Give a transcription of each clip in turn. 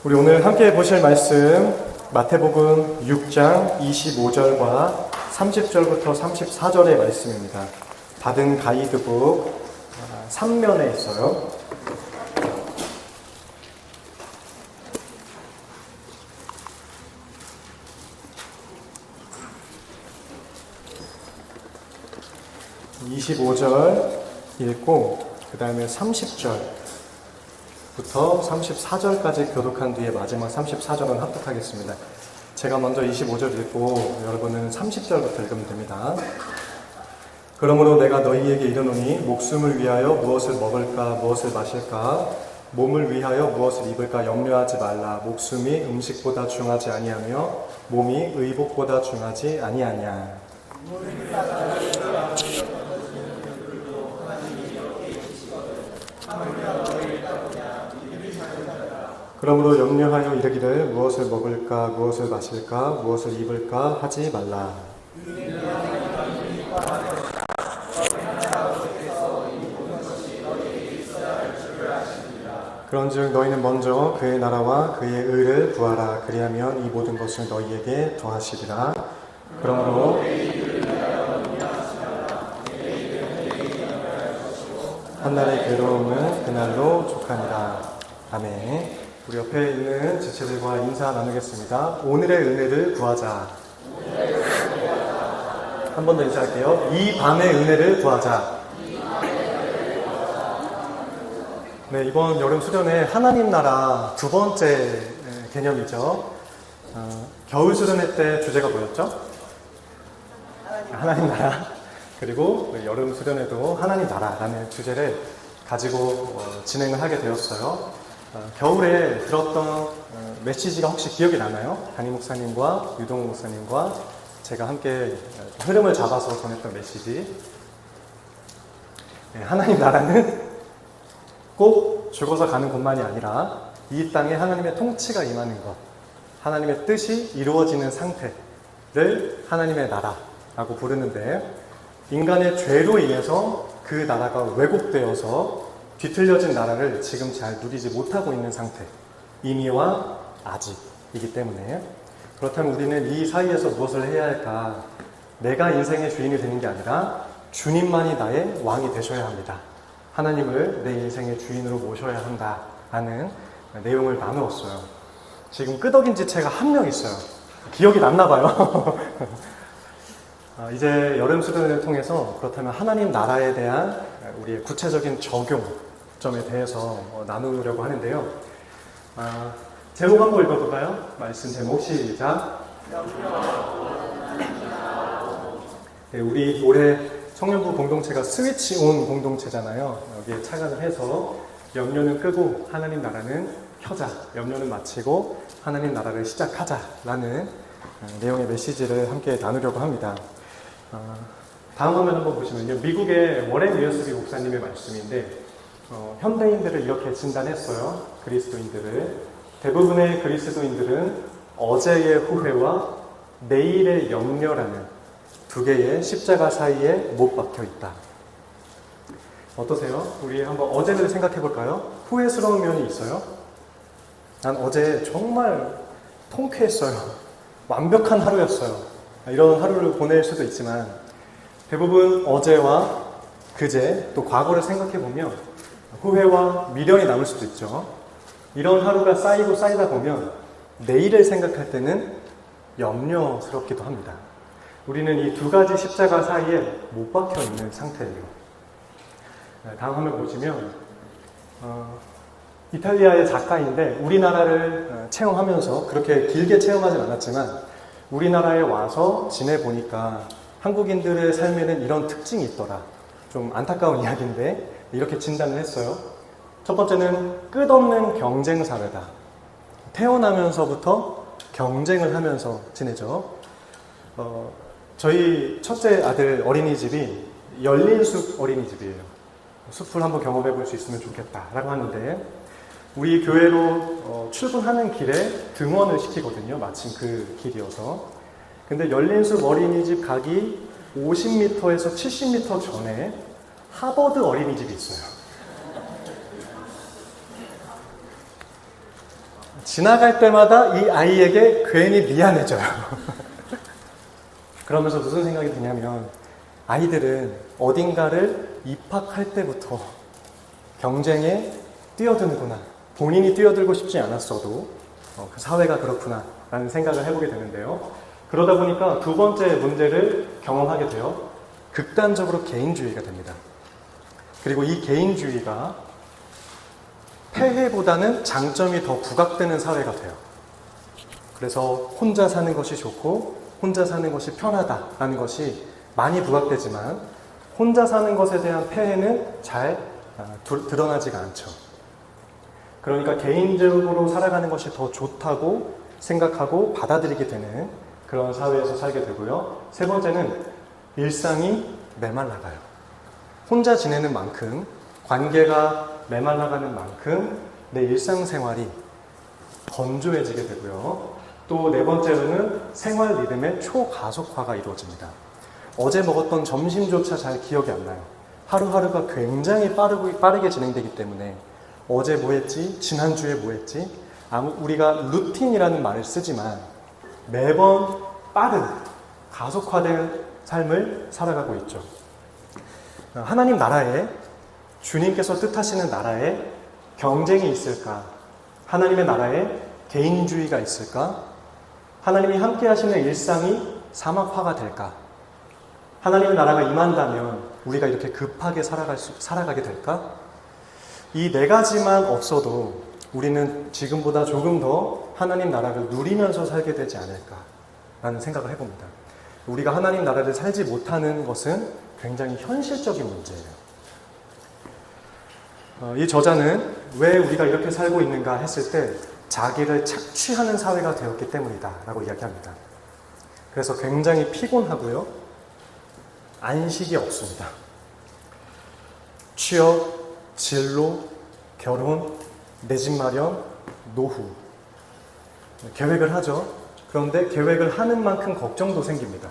우리 오늘 함께 보실 말씀 마태복음 6장 25절과 30절부터 34절의 말씀입니다. 받은 가이드북 3면에 있어요. (25절) 읽고 그 다음에 30절 부터 34절까지 교독한 뒤에 마지막 34절은 합독하겠습니다. 제가 먼저 25절 읽고 여러분은 30절부터 읽으면 됩니다. 그러므로 내가 너희에게 이르노니 목숨을 위하여 무엇을 먹을까 무엇을 마실까 몸을 위하여 무엇을 입을까 염려하지 말라. 목숨이 음식보다 중하지 아니하며 몸이 의복보다 중하지 아니하냐. 그러므로 염려하여 이르기를 무엇을 먹을까 무엇을 마실까 무엇을 입을까 하지 말라. 그런즉 너희는 먼저 그의 나라와 그의 의를 구하라. 그리하면 이 모든 것을 너희에게 더하시리라. 그러므로 한날의 괴로움은 그날로 족하니라. 아멘. 우리 옆에 있는 지체들과 인사 나누겠습니다. 오늘의 은혜를 구하자. 한 번 더 인사할게요. 이 밤의 은혜를 구하자. 네, 이번 여름 수련회 하나님 나라 두 번째 개념이죠. 겨울 수련회 때 주제가 뭐였죠? 하나님 나라. 그리고 여름 수련회도 하나님 나라라는 주제를 가지고 진행을 하게 되었어요. 겨울에 들었던 메시지가 혹시 기억이 나나요? 담임 목사님과 유동 목사님과 제가 함께 흐름을 잡아서 전했던 메시지. 하나님 나라는 꼭 죽어서 가는 곳만이 아니라 이 땅에 하나님의 통치가 임하는 것, 하나님의 뜻이 이루어지는 상태를 하나님의 나라라고 부르는데, 인간의 죄로 인해서 그 나라가 왜곡되어서 뒤틀려진 나라를 지금 잘 누리지 못하고 있는 상태, 이미와 아직이기 때문에, 그렇다면 우리는 이 사이에서 무엇을 해야 할까? 내가 인생의 주인이 되는 게 아니라 주님만이 나의 왕이 되셔야 합니다. 하나님을 내 인생의 주인으로 모셔야 한다 하는 내용을 나누었어요. 지금 끄덕인 지체가 한 명 있어요. 기억이 났나 봐요. 이제 여름 수련회를 통해서 그렇다면 하나님 나라에 대한 우리의 구체적인 적용점에 대해서 나누려고 하는데요. 제목 한번 읽어볼까요? 말씀 제목 시작. 네, 우리 올해 청년부 공동체가 스위치 온 공동체잖아요. 여기에 착안을 해서 염려는 끄고 하나님 나라는 켜자, 염려는 마치고 하나님 나라를 시작하자라는 내용의 메시지를 함께 나누려고 합니다. 다음 화면 한번 보시면요. 미국의 워렌 웨어스비 목사님의 말씀인데, 현대인들을 이렇게 진단했어요. 그리스도인들을. 대부분의 그리스도인들은 어제의 후회와 내일의 염려라는 두 개의 십자가 사이에 못 박혀 있다. 어떠세요? 우리 한번 어제를 생각해 볼까요? 후회스러운 면이 있어요? 난 어제 정말 통쾌했어요. 완벽한 하루였어요. 이런 하루를 보낼 수도 있지만, 대부분 어제와 그제 또 과거를 생각해 보면 후회와 미련이 남을 수도 있죠. 이런 하루가 쌓이고 쌓이다 보면 내일을 생각할 때는 염려스럽기도 합니다. 우리는 이 두 가지 십자가 사이에 못 박혀 있는 상태예요. 다음 화면 보시면 이탈리아의 작가인데 우리나라를 체험하면서 그렇게 길게 체험하진 않았지만 우리나라에 와서 지내보니까 한국인들의 삶에는 이런 특징이 있더라. 좀 안타까운 이야기인데 이렇게 진단을 했어요. 첫 번째는 끝없는 경쟁 사회다. 태어나면서부터 경쟁을 하면서 지내죠. 저희 첫째 아들 어린이집이 열린숲 어린이집이에요. 숲을 한번 경험해 볼 수 있으면 좋겠다라고 하는데, 우리 교회로 출근하는 길에 등원을 시키거든요. 마침 그 길이어서. 근데 열린숲 어린이집 가기 50m에서 70m 전에 하버드 어린이집이 있어요. 지나갈 때마다 이 아이에게 괜히 미안해져요. 그러면서 무슨 생각이 드냐면 아이들은 어딘가를 입학할 때부터 경쟁에 뛰어드는구나. 본인이 뛰어들고 싶지 않았어도 그 사회가 그렇구나 라는 생각을 해보게 되는데요. 그러다 보니까 두 번째 문제를 경험하게 되어 극단적으로 개인주의가 됩니다. 그리고 이 개인주의가 폐해보다는 장점이 더 부각되는 사회가 돼요. 그래서 혼자 사는 것이 좋고 혼자 사는 것이 편하다라는 것이 많이 부각되지만 혼자 사는 것에 대한 폐해는 잘 드러나지가 않죠. 그러니까 개인적으로 살아가는 것이 더 좋다고 생각하고 받아들이게 되는 그런 사회에서 살게 되고요. 세 번째는 일상이 메말라가요. 혼자 지내는 만큼 관계가 메말라가는 만큼 내 일상생활이 건조해지게 되고요. 또 네 번째로는 생활 리듬의 초가속화가 이루어집니다. 어제 먹었던 점심조차 잘 기억이 안 나요. 하루하루가 굉장히 빠르게 진행되기 때문에 어제 뭐 했지? 지난주에 뭐 했지? 우리가 루틴이라는 말을 쓰지만 매번 빠른 가속화된 삶을 살아가고 있죠. 하나님 나라에 주님께서 뜻하시는 나라에 경쟁이 있을까? 하나님의 나라에 개인주의가 있을까? 하나님이 함께 하시는 일상이 사막화가 될까? 하나님의 나라가 임한다면 우리가 이렇게 급하게 살아가게 될까? 이 네 가지만 없어도 우리는 지금보다 조금 더 하나님 나라를 누리면서 살게 되지 않을까라는 생각을 해봅니다. 우리가 하나님 나라를 살지 못하는 것은 굉장히 현실적인 문제예요. 이 저자는 왜 우리가 이렇게 살고 있는가 했을 때 자기를 착취하는 사회가 되었기 때문이다 라고 이야기합니다. 그래서 굉장히 피곤하고요. 안식이 없습니다. 취업, 진로, 결혼, 내 집 마련, 노후. 계획을 하죠. 그런데 계획을 하는 만큼 걱정도 생깁니다.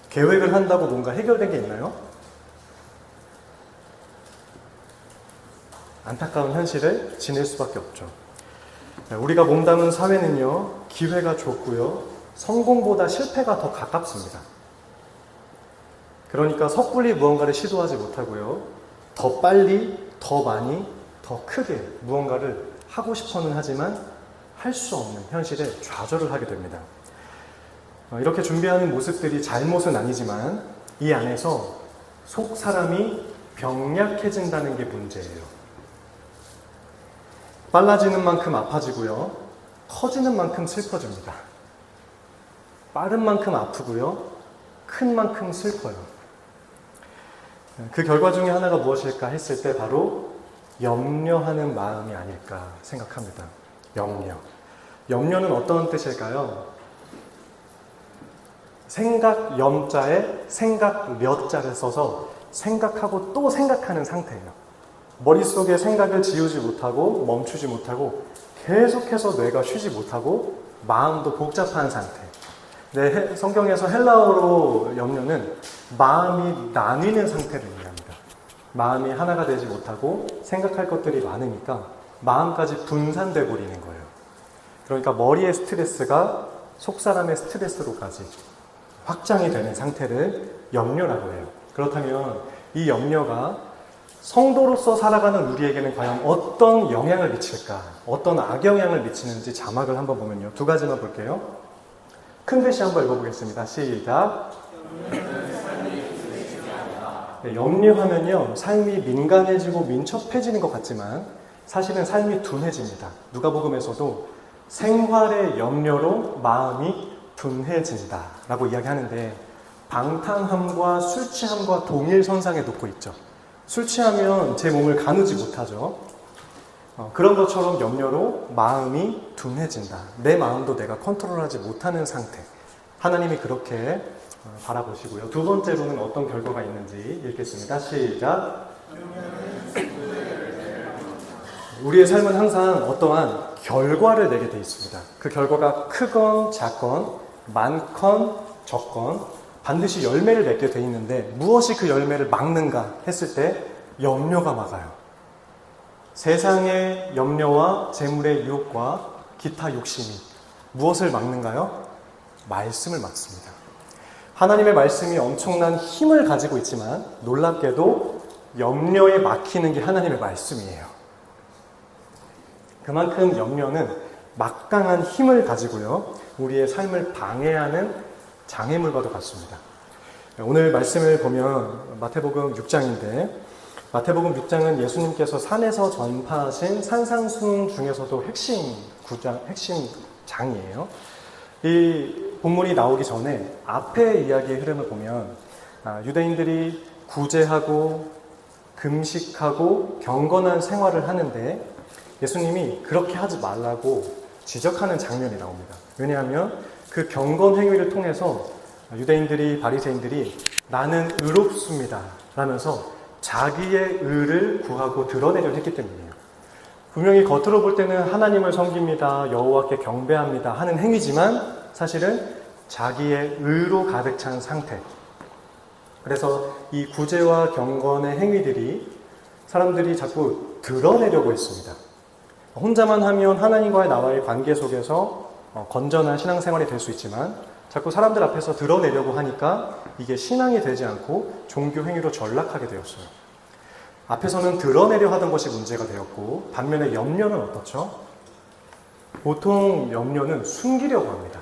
계획을 한다고 뭔가 해결된 게 있나요? 안타까운 현실을 지낼 수밖에 없죠. 우리가 몸담은 사회는요, 기회가 좁고요, 성공보다 실패가 더 가깝습니다. 그러니까 섣불리 무언가를 시도하지 못하고요, 더 빨리, 더 많이, 더 크게 무언가를 하고 싶어는 하지만 할 수 없는 현실에 좌절을 하게 됩니다. 이렇게 준비하는 모습들이 잘못은 아니지만 이 안에서 속 사람이 병약해진다는 게 문제예요. 빨라지는 만큼 아파지고요. 커지는 만큼 슬퍼집니다. 빠른 만큼 아프고요. 큰 만큼 슬퍼요. 그 결과 중에 하나가 무엇일까 했을 때 바로 염려하는 마음이 아닐까 생각합니다. 염려. 염려는 어떤 뜻일까요? 생각 염자에 생각 려자를 써서 생각하고 또 생각하는 상태예요. 머릿속에 생각을 지우지 못하고 멈추지 못하고 계속해서 뇌가 쉬지 못하고 마음도 복잡한 상태. 성경에서 헬라어로 염려는 마음이 나뉘는 상태를 의미합니다. 마음이 하나가 되지 못하고 생각할 것들이 많으니까 마음까지 분산돼 버리는 거예요. 그러니까 머리의 스트레스가 속 사람의 스트레스로까지 확장이 되는 상태를 염려라고 해요. 그렇다면 이 염려가 성도로서 살아가는 우리에게는 과연 어떤 영향을 미칠까? 어떤 악영향을 미치는지 자막을 한번 보면요. 두 가지만 볼게요. 큰 글씨 한번 읽어보겠습니다. 시작. 네, 염려하면요. 삶이 민감해지고 민첩해지는 것 같지만 사실은 삶이 둔해집니다. 누가복음에서도 생활의 염려로 마음이 둔해진다 라고 이야기하는데 방탕함과 술 취함과 동일선상에 놓고 있죠. 술 취하면 제 몸을 가누지 못하죠. 그런 것처럼 염려로 마음이 둔해진다. 내 마음도 내가 컨트롤하지 못하는 상태. 하나님이 그렇게 바라보시고요. 두 번째로는 어떤 결과가 있는지 읽겠습니다. 시작. 우리의 삶은 항상 어떠한 결과를 내게 돼 있습니다. 그 결과가 크건 작건 많건 적건 반드시 열매를 맺게 돼 있는데 무엇이 그 열매를 막는가 했을 때 염려가 막아요. 세상의 염려와 재물의 유혹과 기타 욕심이 무엇을 막는가요? 말씀을 막습니다. 하나님의 말씀이 엄청난 힘을 가지고 있지만 놀랍게도 염려에 막히는 게 하나님의 말씀이에요. 그만큼 염려는 막강한 힘을 가지고요, 우리의 삶을 방해하는 장애물과도 같습니다. 오늘 말씀을 보면 마태복음 6장인데, 마태복음 6장은 예수님께서 산에서 전파하신 산상수훈 중에서도 핵심 장이에요. 이 본문이 나오기 전에 앞의 이야기의 흐름을 보면 유대인들이 구제하고 금식하고 경건한 생활을 하는데 예수님이 그렇게 하지 말라고 지적하는 장면이 나옵니다. 왜냐하면 그 경건 행위를 통해서 유대인들이, 바리새인들이 나는 의롭습니다 라면서 자기의 의를 구하고 드러내려 했기 때문이에요. 분명히 겉으로 볼 때는 하나님을 섬깁니다, 여호와께 경배합니다 하는 행위지만 사실은 자기의 의로 가득 찬 상태. 그래서 이 구제와 경건의 행위들이 사람들이 자꾸 드러내려고 했습니다. 혼자만 하면 하나님과의 나와의 관계 속에서 건전한 신앙생활이 될 수 있지만 자꾸 사람들 앞에서 드러내려고 하니까 이게 신앙이 되지 않고 종교 행위로 전락하게 되었어요. 앞에서는 드러내려 하던 것이 문제가 되었고, 반면에 염려는 어떻죠? 보통 염려는 숨기려고 합니다.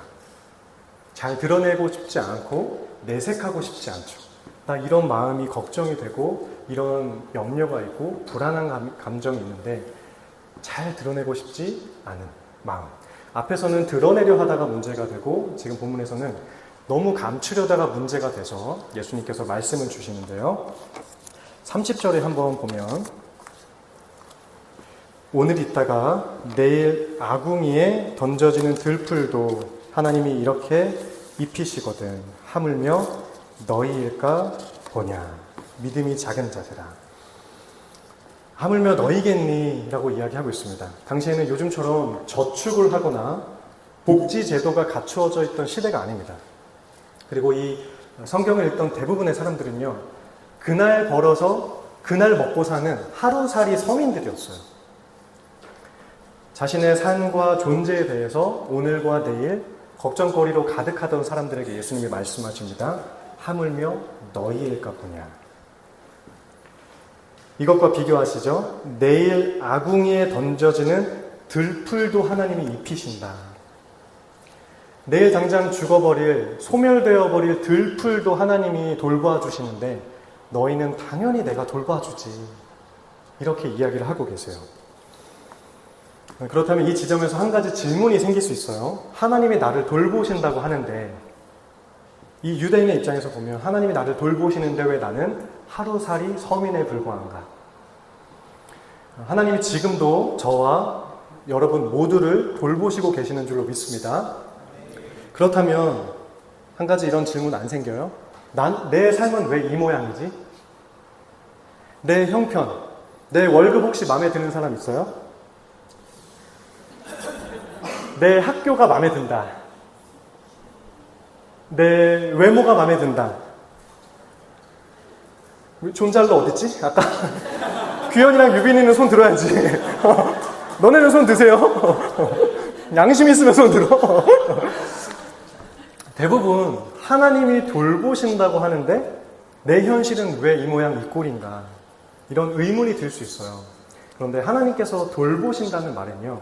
잘 드러내고 싶지 않고 내색하고 싶지 않죠. 나 이런 마음이 걱정이 되고 이런 염려가 있고 불안한 감정이 있는데 잘 드러내고 싶지 않은 마음. 앞에서는 드러내려 하다가 문제가 되고 지금 본문에서는 너무 감추려다가 문제가 돼서 예수님께서 말씀을 주시는데요. 30절에 한번 보면 오늘 있다가 내일 아궁이에 던져지는 들풀도 하나님이 이렇게 입히시거든 하물며 너희일까 보냐. 믿음이 작은 자들아. 하물며 너희겠니? 라고 이야기하고 있습니다. 당시에는 요즘처럼 저축을 하거나 복지 제도가 갖추어져 있던 시대가 아닙니다. 그리고 이 성경을 읽던 대부분의 사람들은요, 그날 벌어서 그날 먹고 사는 하루살이 서민들이었어요. 자신의 삶과 존재에 대해서 오늘과 내일 걱정거리로 가득하던 사람들에게 예수님이 말씀하십니다. 하물며 너희일까 보냐. 이것과 비교하시죠. 내일 아궁이에 던져지는 들풀도 하나님이 입히신다. 내일 당장 죽어버릴, 소멸되어 버릴 들풀도 하나님이 돌봐 주시는데 너희는 당연히 내가 돌봐 주지. 이렇게 이야기를 하고 계세요. 그렇다면 이 지점에서 한 가지 질문이 생길 수 있어요. 하나님이 나를 돌보신다고 하는데 이 유대인의 입장에서 보면 하나님이 나를 돌보시는데 왜 나는 하루살이 서민에 불과한가? 하나님이 지금도 저와 여러분 모두를 돌보시고 계시는 줄로 믿습니다. 그렇다면 한 가지 이런 질문 안 생겨요? 내 삶은 왜 이 모양이지? 내 형편, 내 월급 혹시 마음에 드는 사람 있어요? 내 학교가 마음에 든다. 내 외모가 마음에 든다. 존잘로 어딨지? 아까 규현이랑 유빈이는 손 들어야지. 너네는 손 드세요. 양심 있으면 손 들어. 대부분 하나님이 돌보신다고 하는데 내 현실은 왜 이 모양 이 꼴인가, 이런 의문이 들 수 있어요. 그런데 하나님께서 돌보신다는 말은요,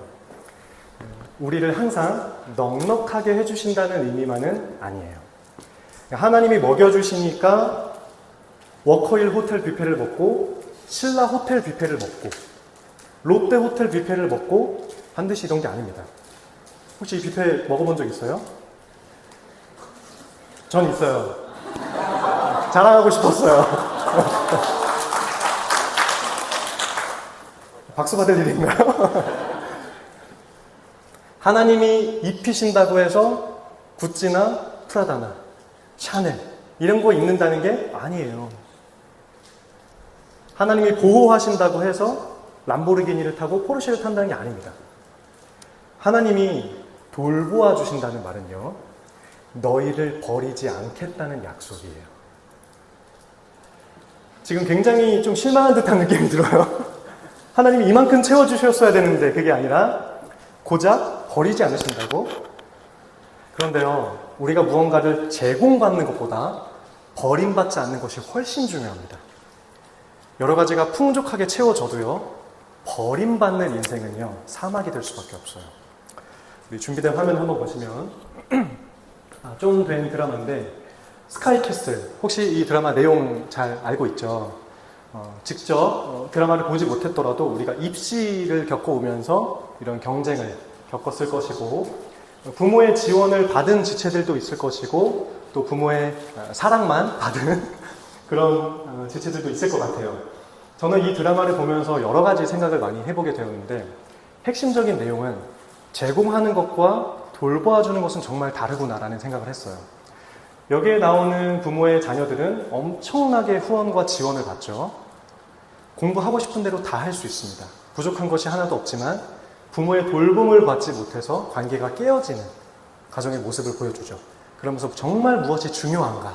우리를 항상 넉넉하게 해주신다는 의미만은 아니에요. 하나님이 먹여주시니까 워커힐 호텔 뷔페를 먹고 신라 호텔 뷔페를 먹고 롯데 호텔 뷔페를 먹고 반드시 이런 게 아닙니다. 혹시 이 뷔페 먹어본 적 있어요? 전 있어요. 자랑하고 싶었어요. 박수 받을 일인가요? 하나님이 입히신다고 해서 구찌나 프라다나 샤넬 이런 거 입는다는 게 아니에요. 하나님이 보호하신다고 해서 람보르기니를 타고 포르쉐를 탄다는 게 아닙니다. 하나님이 돌보아 주신다는 말은요, 너희를 버리지 않겠다는 약속이에요. 지금 굉장히 좀 실망한 듯한 느낌이 들어요. 하나님이 이만큼 채워주셨어야 되는데 그게 아니라 고작 버리지 않으신다고? 그런데요, 우리가 무언가를 제공받는 것보다 버림받지 않는 것이 훨씬 중요합니다. 여러 가지가 풍족하게 채워져도요, 버림받는 인생은요, 사막이 될 수밖에 없어요. 우리 준비된 화면 한번 보시면 좀 된 드라마인데 스카이캐슬, 혹시 이 드라마 내용 잘 알고 있죠? 직접 드라마를 보지 못했더라도 우리가 입시를 겪어오면서 이런 경쟁을 겪었을 것이고, 부모의 지원을 받은 지체들도 있을 것이고, 또 부모의 사랑만 받은 그런 지체들도 있을 것 같아요. 저는 이 드라마를 보면서 여러 가지 생각을 많이 해보게 되었는데, 핵심적인 내용은 제공하는 것과 돌보아주는 것은 정말 다르구나라는 생각을 했어요. 여기에 나오는 부모의 자녀들은 엄청나게 후원과 지원을 받죠. 공부하고 싶은 대로 다 할 수 있습니다. 부족한 것이 하나도 없지만 부모의 돌봄을 받지 못해서 관계가 깨어지는 가정의 모습을 보여주죠. 그러면서 정말 무엇이 중요한가?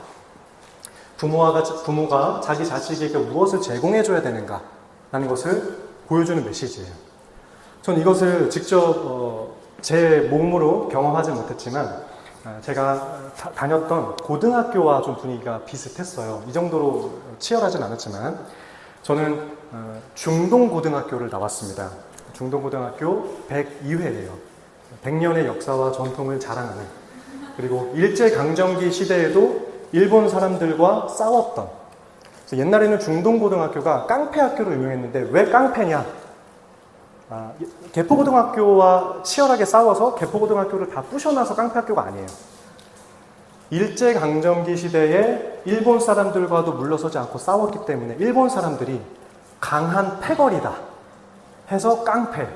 부모가 자기 자식에게 무엇을 제공해줘야 되는가? 라는 것을 보여주는 메시지예요. 전 이것을 직접 제 몸으로 경험하지 못했지만 제가 다녔던 고등학교와 좀 분위기가 비슷했어요. 이 정도로 치열하진 않았지만 저는 중동고등학교를 나왔습니다. 중동고등학교 102회예요. 100년의 역사와 전통을 자랑하는, 그리고 일제강점기 시대에도 일본 사람들과 싸웠던, 옛날에는 중동고등학교가 깡패학교로 유명했는데 왜 깡패냐? 개포고등학교와 치열하게 싸워서 개포고등학교를 다 부셔놔서 깡패학교가 아니에요. 일제강점기 시대에 일본 사람들과도 물러서지 않고 싸웠기 때문에 일본 사람들이 강한 패거리다 해서 깡패.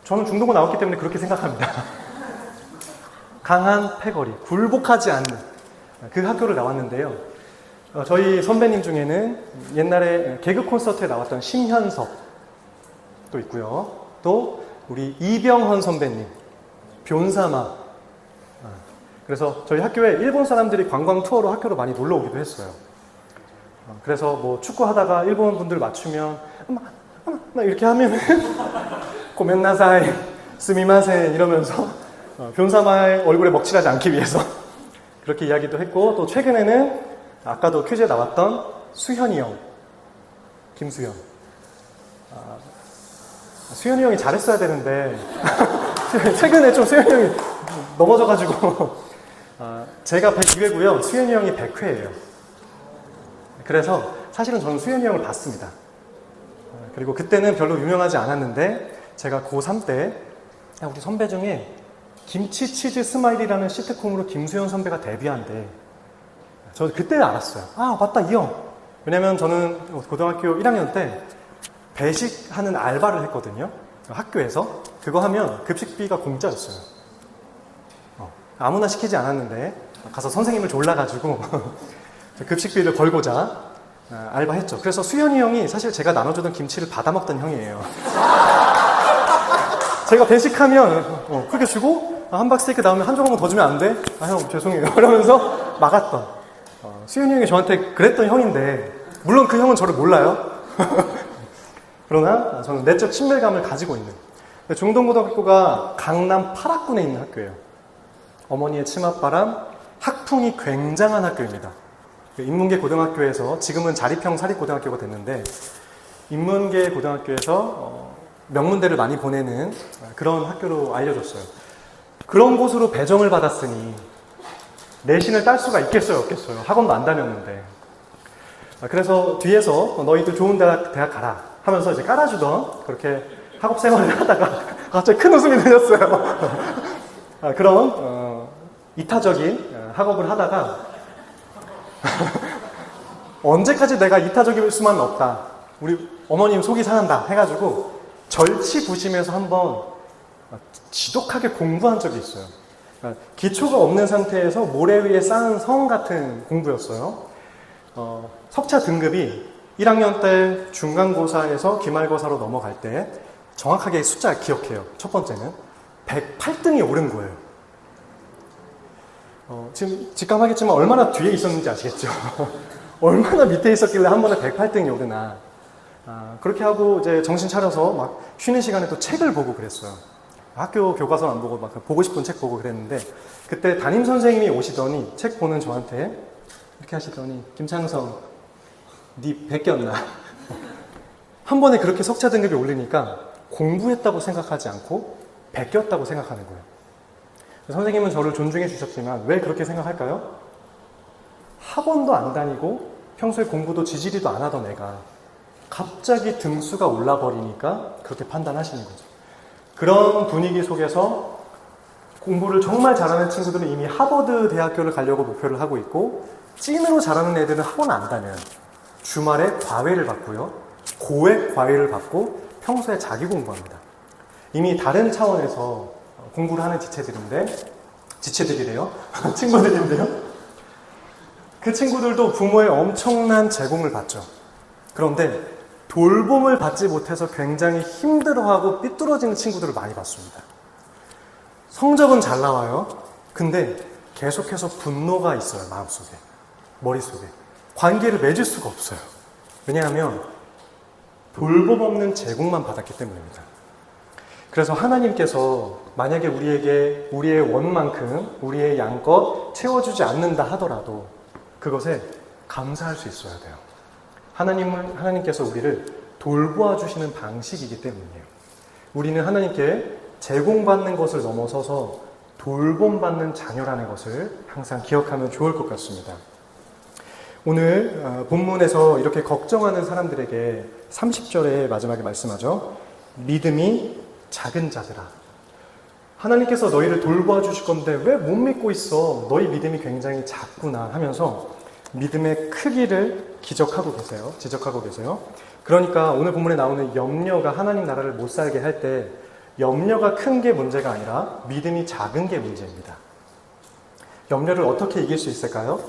저는 중동고 나왔기 때문에 그렇게 생각합니다. 강한 패거리, 굴복하지 않는 그 학교를 나왔는데요. 저희 선배님 중에는 옛날에 개그 콘서트에 나왔던 심현섭 또 있고요. 또 우리 이병헌 선배님, 변사마. 그래서 저희 학교에 일본 사람들이 관광 투어로 학교로 많이 놀러 오기도 했어요. 그래서 뭐 축구하다가 일본 분들 맞추면 이렇게 하면 고멘나사이 스미마센 이러면서 변사마의 얼굴에 먹칠하지 않기 위해서 그렇게 이야기도 했고, 또 최근에는 아까도 퀴즈에 나왔던 수현이 형, 김수현. 수현이 형이 잘했어야 되는데 최근에 좀 수현이 형이 넘어져가지고 제가 102회고요. 수현이 형이 100회예요. 그래서 사실은 저는 수현이 형을 봤습니다. 그리고 그때는 별로 유명하지 않았는데 제가 고3 때 우리 선배 중에 김치 치즈 스마일이라는 시트콤으로 김수현 선배가 데뷔한대. 저 그때 알았어요. 아, 맞다, 이 형. 왜냐면 저는 고등학교 1학년 때 배식하는 알바를 했거든요. 학교에서. 그거 하면 급식비가 공짜였어요. 아무나 시키지 않았는데 가서 선생님을 졸라가지고 급식비를 벌고자 알바했죠. 그래서 수현이 형이 사실 제가 나눠주던 김치를 받아먹던 형이에요. 제가 배식하면 크게 주고 함박스테이크 나오면 한 조각만 더 주면 안 돼? 아, 형 죄송해요. 그러면서 막았던 수현이 형이 저한테 그랬던 형인데, 물론 그 형은 저를 몰라요. 그러나 저는 내적 친밀감을 가지고 있는, 중동고등학교가 강남 8학군에 있는 학교예요. 어머니의 치맛바람, 학풍이 굉장한 학교입니다. 인문계 고등학교에서 지금은 자립형 사립고등학교가 됐는데, 인문계 고등학교에서 명문대를 많이 보내는 그런 학교로 알려졌어요. 그런 곳으로 배정을 받았으니 내신을 딸 수가 있겠어요, 없겠어요? 학원도 안 다녔는데. 그래서 뒤에서 너희들 좋은 대학 가라 하면서 이제 깔아주던, 그렇게 학업 생활을 하다가 갑자기 큰 웃음이 들렸어요. 그런 이타적인 학업을 하다가 언제까지 내가 이타적일 수만 없다, 우리 어머님 속이 상한다 해가지고 절치부심해서 한번 지독하게 공부한 적이 있어요. 기초가 없는 상태에서 모래 위에 쌓은 성 같은 공부였어요. 석차 등급이 1학년 때 중간고사에서 기말고사로 넘어갈 때 정확하게 숫자 기억해요. 첫 번째는 108등이 오른 거예요. 지금 직감하겠지만 얼마나 뒤에 있었는지 아시겠죠? 얼마나 밑에 있었길래 한 번에 108등이 오르나. 그렇게 하고 이제 정신 차려서 막 쉬는 시간에 또 책을 보고 그랬어요. 학교 교과서 안 보고 막 보고 싶은 책 보고 그랬는데, 그때 담임 선생님이 오시더니 책 보는 저한테 이렇게 하시더니, 김창성, 니 베꼈나? 한 번에 그렇게 석차 등급이 오르니까 공부했다고 생각하지 않고 베꼈다고 생각하는 거예요. 선생님은 저를 존중해 주셨지만 왜 그렇게 생각할까요? 학원도 안 다니고 평소에 공부도 지지리도 안 하던 애가 갑자기 등수가 올라버리니까 그렇게 판단하시는 거죠. 그런 분위기 속에서 공부를 정말 잘하는 친구들은 이미 하버드 대학교를 가려고 목표를 하고 있고, 찐으로 잘하는 애들은 학원 안 다녀요. 주말에 과외를 받고요. 고액 과외를 받고 평소에 자기 공부합니다. 이미 다른 차원에서 공부를 하는 지체들이래요. 친구들인데요. 그 친구들도 부모의 엄청난 제공을 받죠. 그런데 돌봄을 받지 못해서 굉장히 힘들어하고 삐뚤어지는 친구들을 많이 봤습니다. 성적은 잘 나와요. 근데 계속해서 분노가 있어요. 마음속에, 머릿속에. 관계를 맺을 수가 없어요. 왜냐하면 돌봄 없는 제공만 받았기 때문입니다. 그래서 하나님께서 만약에 우리에게 우리의 원만큼, 우리의 양껏 채워주지 않는다 하더라도 그것에 감사할 수 있어야 돼요. 하나님께서 우리를 돌보아 주시는 방식이기 때문이에요. 우리는 하나님께 제공받는 것을 넘어서서 돌봄받는 자녀라는 것을 항상 기억하면 좋을 것 같습니다. 오늘 본문에서 이렇게 걱정하는 사람들에게 30절에 마지막에 말씀하죠. 믿음이 작은 자들아. 하나님께서 너희를 돌보아 주실 건데 왜 못 믿고 있어? 너희 믿음이 굉장히 작구나 하면서 믿음의 크기를 지적하고 계세요. 그러니까 오늘 본문에 나오는 염려가 하나님 나라를 못 살게 할 때 염려가 큰 게 문제가 아니라 믿음이 작은 게 문제입니다. 염려를 어떻게 이길 수 있을까요?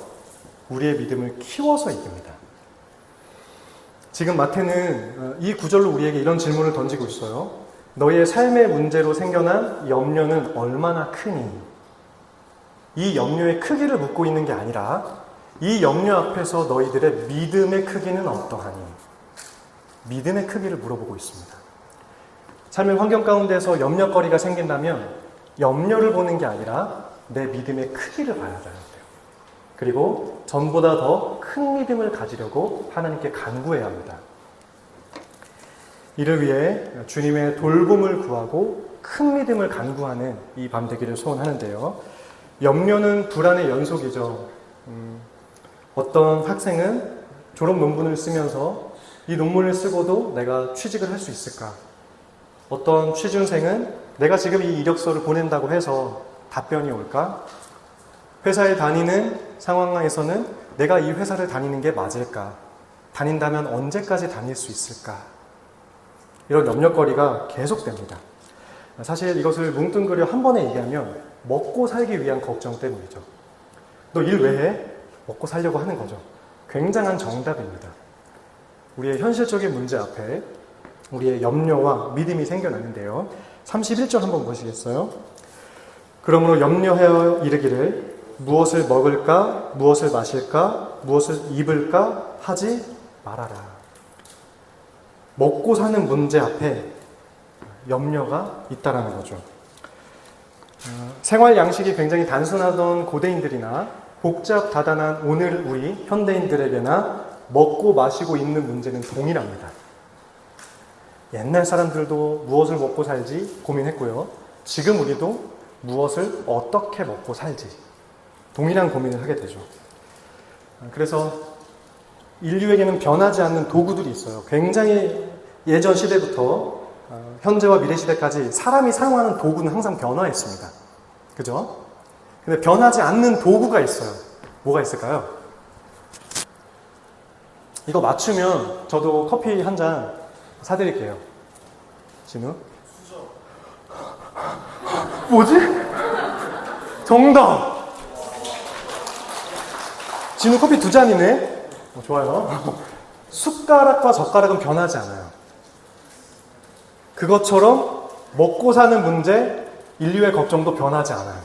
우리의 믿음을 키워서 이깁니다. 지금 마태는 이 구절로 우리에게 이런 질문을 던지고 있어요. 너희의 삶의 문제로 생겨난 염려는 얼마나 크니? 이 염려의 크기를 묻고 있는 게 아니라 이 염려 앞에서 너희들의 믿음의 크기는 어떠하니? 믿음의 크기를 물어보고 있습니다. 삶의 환경 가운데서 염려거리가 생긴다면 염려를 보는 게 아니라 내 믿음의 크기를 봐야 돼요. 그리고 전보다 더 큰 믿음을 가지려고 하나님께 간구해야 합니다. 이를 위해 주님의 돌봄을 구하고 큰 믿음을 간구하는 이 밤 되기를 소원하는데요. 염려는 불안의 연속이죠. 어떤 학생은 졸업 논문을 쓰면서 이 논문을 쓰고도 내가 취직을 할 수 있을까? 어떤 취준생은 내가 지금 이 이력서를 보낸다고 해서 답변이 올까? 회사에 다니는 상황에서는 내가 이 회사를 다니는 게 맞을까? 다닌다면 언제까지 다닐 수 있을까? 이런 염려거리가 계속됩니다. 사실 이것을 뭉뚱그려 한 번에 얘기하면 먹고 살기 위한 걱정 때문이죠. 너 일 왜 해? 먹고 살려고 하는 거죠. 굉장한 정답입니다. 우리의 현실적인 문제 앞에 우리의 염려와 믿음이 생겨나는데요. 31절 한번 보시겠어요? 그러므로 염려하여 이르기를 무엇을 먹을까, 무엇을 마실까, 무엇을 입을까 하지 말아라. 먹고 사는 문제 앞에 염려가 있다라는 거죠. 생활 양식이 굉장히 단순하던 고대인들이나 복잡다단한 오늘 우리 현대인들에게나 먹고 마시고 입는 문제는 동일합니다. 옛날 사람들도 무엇을 먹고 살지 고민했고요. 지금 우리도 무엇을 어떻게 먹고 살지 동일한 고민을 하게 되죠. 그래서 인류에게는 변하지 않는 도구들이 있어요. 굉장히 예전 시대부터 현재와 미래 시대까지 사람이 사용하는 도구는 항상 변화했습니다. 그죠? 근데 변하지 않는 도구가 있어요. 뭐가 있을까요? 이거 맞추면 저도 커피 한 잔 사드릴게요. 진우? 뭐지? 정답! 진우 커피 2잔이네? 좋아요. 숟가락과 젓가락은 변하지 않아요. 그것처럼 먹고 사는 문제, 인류의 걱정도 변하지 않아요.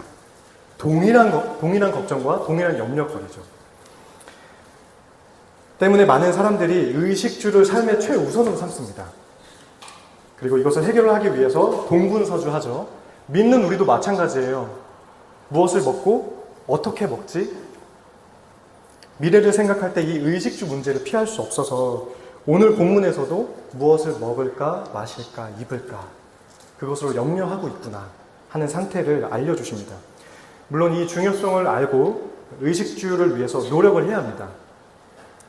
동일한 걱정과 동일한 염려거리죠. 때문에 많은 사람들이 의식주를 삶의 최우선으로 삼습니다. 그리고 이것을 해결을 하기 위해서 동분서주하죠. 믿는 우리도 마찬가지예요. 무엇을 먹고 어떻게 먹지? 미래를 생각할 때 이 의식주 문제를 피할 수 없어서 오늘 본문에서도 무엇을 먹을까, 마실까, 입을까 그것으로 염려하고 있구나 하는 상태를 알려주십니다. 물론 이 중요성을 알고 의식주를 위해서 노력을 해야 합니다.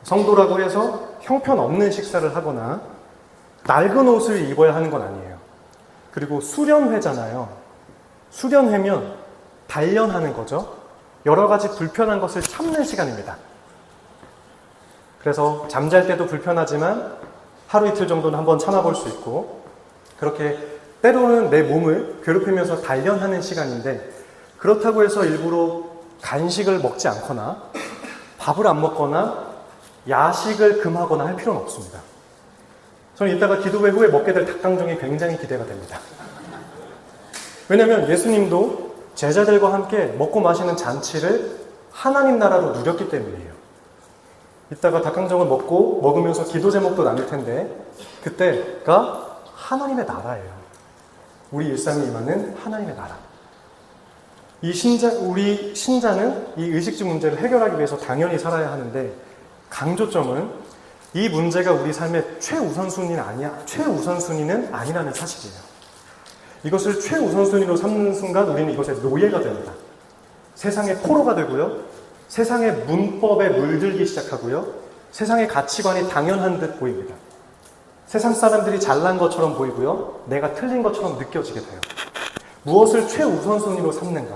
성도라고 해서 형편없는 식사를 하거나 낡은 옷을 입어야 하는 건 아니에요. 그리고 수련회잖아요. 수련회면 단련하는 거죠. 여러 가지 불편한 것을 참는 시간입니다. 그래서 잠잘 때도 불편하지만 하루 이틀 정도는 한번 참아볼 수 있고 그렇게 때로는 내 몸을 괴롭히면서 단련하는 시간인데 그렇다고 해서 일부러 간식을 먹지 않거나 밥을 안 먹거나 야식을 금하거나 할 필요는 없습니다. 저는 이따가 기도회 후에 먹게 될 닭강정이 굉장히 기대가 됩니다. 왜냐하면 예수님도 제자들과 함께 먹고 마시는 잔치를 하나님 나라로 누렸기 때문이에요. 이따가 닭강정을 먹으면서 기도 제목도 나눌 텐데 그때가 하나님의 나라예요. 우리 일상에 임하는 하나님의 나라. 우리 신자는 이 의식주 문제를 해결하기 위해서 당연히 살아야 하는데 강조점은 이 문제가 우리 삶의 최우선순위는 아니라는 사실이에요. 이것을 최우선순위로 삼는 순간 우리는 이것의 노예가 됩니다. 세상의 포로가 되고요. 세상의 문법에 물들기 시작하고요. 세상의 가치관이 당연한 듯 보입니다. 세상 사람들이 잘난 것처럼 보이고요. 내가 틀린 것처럼 느껴지게 돼요. 무엇을 최우선순위로 삼는가?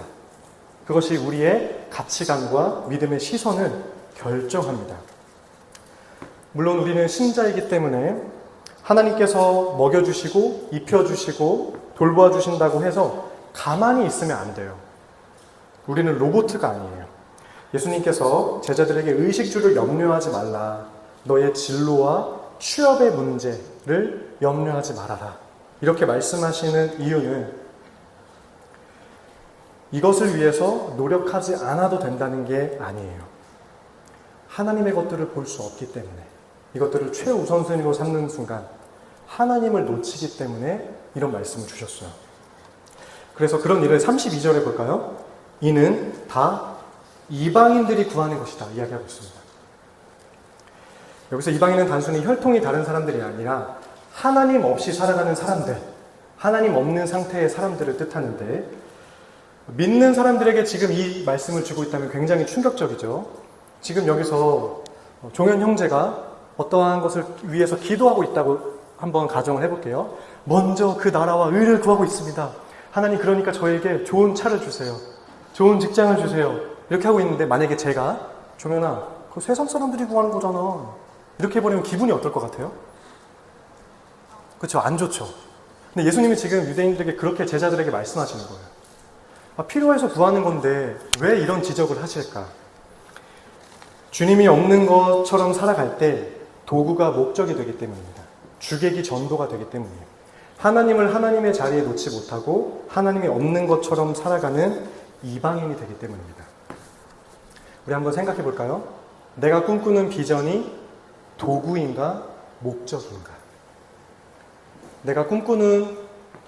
그것이 우리의 가치관과 믿음의 시선을 결정합니다. 물론 우리는 신자이기 때문에 하나님께서 먹여주시고 입혀주시고 돌보아주신다고 해서 가만히 있으면 안 돼요. 우리는 로봇가 아니에요. 예수님께서 제자들에게 의식주를 염려하지 말라. 너의 진로와 취업의 문제를 염려하지 말아라. 이렇게 말씀하시는 이유는 이것을 위해서 노력하지 않아도 된다는 게 아니에요. 하나님의 것들을 볼 수 없기 때문에 이것들을 최우선순위로 삼는 순간 하나님을 놓치기 때문에 이런 말씀을 주셨어요. 그래서 그런 일을 32절에 볼까요? 이는 다 이방인들이 구하는 것이다 이야기하고 있습니다. 여기서 이방인은 단순히 혈통이 다른 사람들이 아니라 하나님 없이 살아가는 사람들, 하나님 없는 상태의 사람들을 뜻하는데 믿는 사람들에게 지금 이 말씀을 주고 있다면 굉장히 충격적이죠. 지금 여기서 종현 형제가 어떠한 것을 위해서 기도하고 있다고 한번 가정을 해볼게요. 먼저 그 나라와 의를 구하고 있습니다. 하나님 그러니까 저에게 좋은 차를 주세요. 좋은 직장을 주세요. 이렇게 하고 있는데 만약에 제가 종현아 그 세상 사람들이 구하는 거잖아. 이렇게 해버리면 기분이 어떨 것 같아요? 그렇죠? 안 좋죠. 근데 예수님이 지금 유대인들에게 그렇게 제자들에게 말씀하시는 거예요. 필요해서 구하는 건데 왜 이런 지적을 하실까? 주님이 없는 것처럼 살아갈 때 도구가 목적이 되기 때문입니다. 주객이 전도가 되기 때문이에요. 하나님을 하나님의 자리에 놓지 못하고 하나님이 없는 것처럼 살아가는 이방인이 되기 때문입니다. 우리 한번 생각해 볼까요? 내가 꿈꾸는 비전이 도구인가 목적인가? 내가 꿈꾸는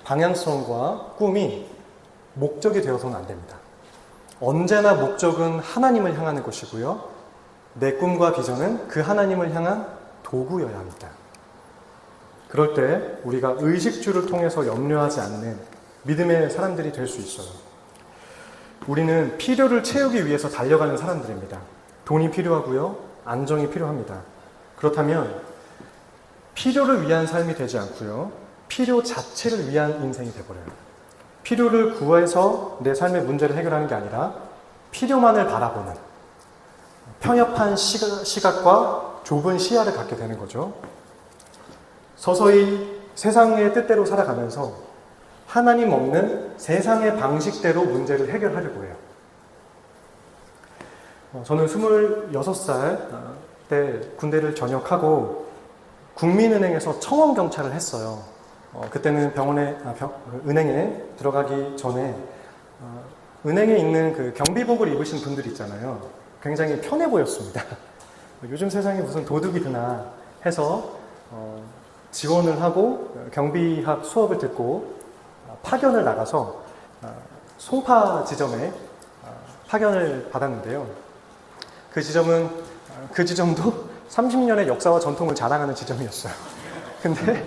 방향성과 꿈이 목적이 되어서는 안 됩니다. 언제나 목적은 하나님을 향하는 것이고요. 내 꿈과 비전은 그 하나님을 향한 도구여야 합니다. 그럴 때 우리가 의식주를 통해서 염려하지 않는 믿음의 사람들이 될 수 있어요. 우리는 필요를 채우기 위해서 달려가는 사람들입니다. 돈이 필요하고요. 안정이 필요합니다. 그렇다면 필요를 위한 삶이 되지 않고요. 필요 자체를 위한 인생이 되어버려요. 필요를 구해서 내 삶의 문제를 해결하는 게 아니라 필요만을 바라보는 편협한 시각과 좁은 시야를 갖게 되는 거죠. 서서히 세상의 뜻대로 살아가면서 하나님 없는 세상의 방식대로 문제를 해결하려고 해요. 저는 26살 때 군대를 전역하고 국민은행에서 청원경찰을 했어요. 그때는 은행에 들어가기 전에 은행에 있는 그 경비복을 입으신 분들이 있잖아요. 굉장히 편해 보였습니다. 요즘 세상에 무슨 도둑이 드나 해서 지원을 하고 경비학 수업을 듣고 파견을 나가서 송파 지점에 파견을 받았는데요. 그 지점도 30년의 역사와 전통을 자랑하는 지점이었어요. 근데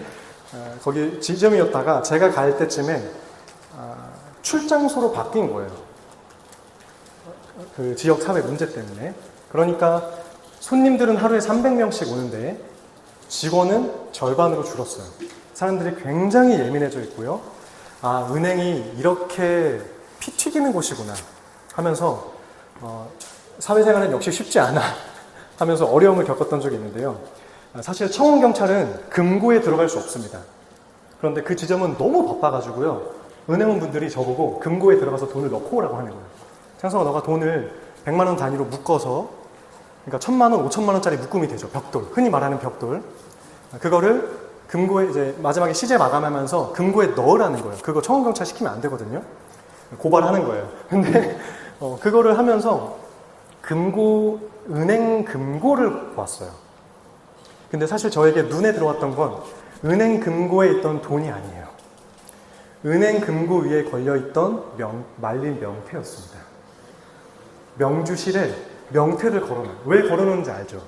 거기 지점이었다가 제가 갈 때쯤에 출장소로 바뀐 거예요. 그 지역 사회 문제 때문에. 그러니까 손님들은 하루에 300명씩 오는데 직원은 절반으로 줄었어요. 사람들이 굉장히 예민해져 있고요. 아, 은행이 이렇게 피 튀기는 곳이구나 하면서 사회생활은 역시 쉽지 않아 하면서 어려움을 겪었던 적이 있는데요. 사실 청원경찰은 금고에 들어갈 수 없습니다. 그런데 그 지점은 너무 바빠가지고요. 은행원분들이 저보고 금고에 들어가서 돈을 넣고 오라고 하는 거예요. 창성아, 너가 돈을 100만 원 단위로 묶어서, 그러니까 1000만 원, 5천만 원짜리 묶음이 되죠. 벽돌. 흔히 말하는 벽돌. 그거를 금고에 이제 마지막에 시제 마감하면서 금고에 넣으라는 거예요. 그거 청원경찰 시키면 안 되거든요. 고발하는 거예요. 근데 그거를 하면서 은행 금고를 보았어요. 근데 사실 저에게 눈에 들어왔던 건 은행 금고에 있던 돈이 아니에요. 은행 금고 위에 걸려있던 말린 명태였습니다. 명주실에 명태를 걸어놔요. 왜 걸어놓는지 알죠?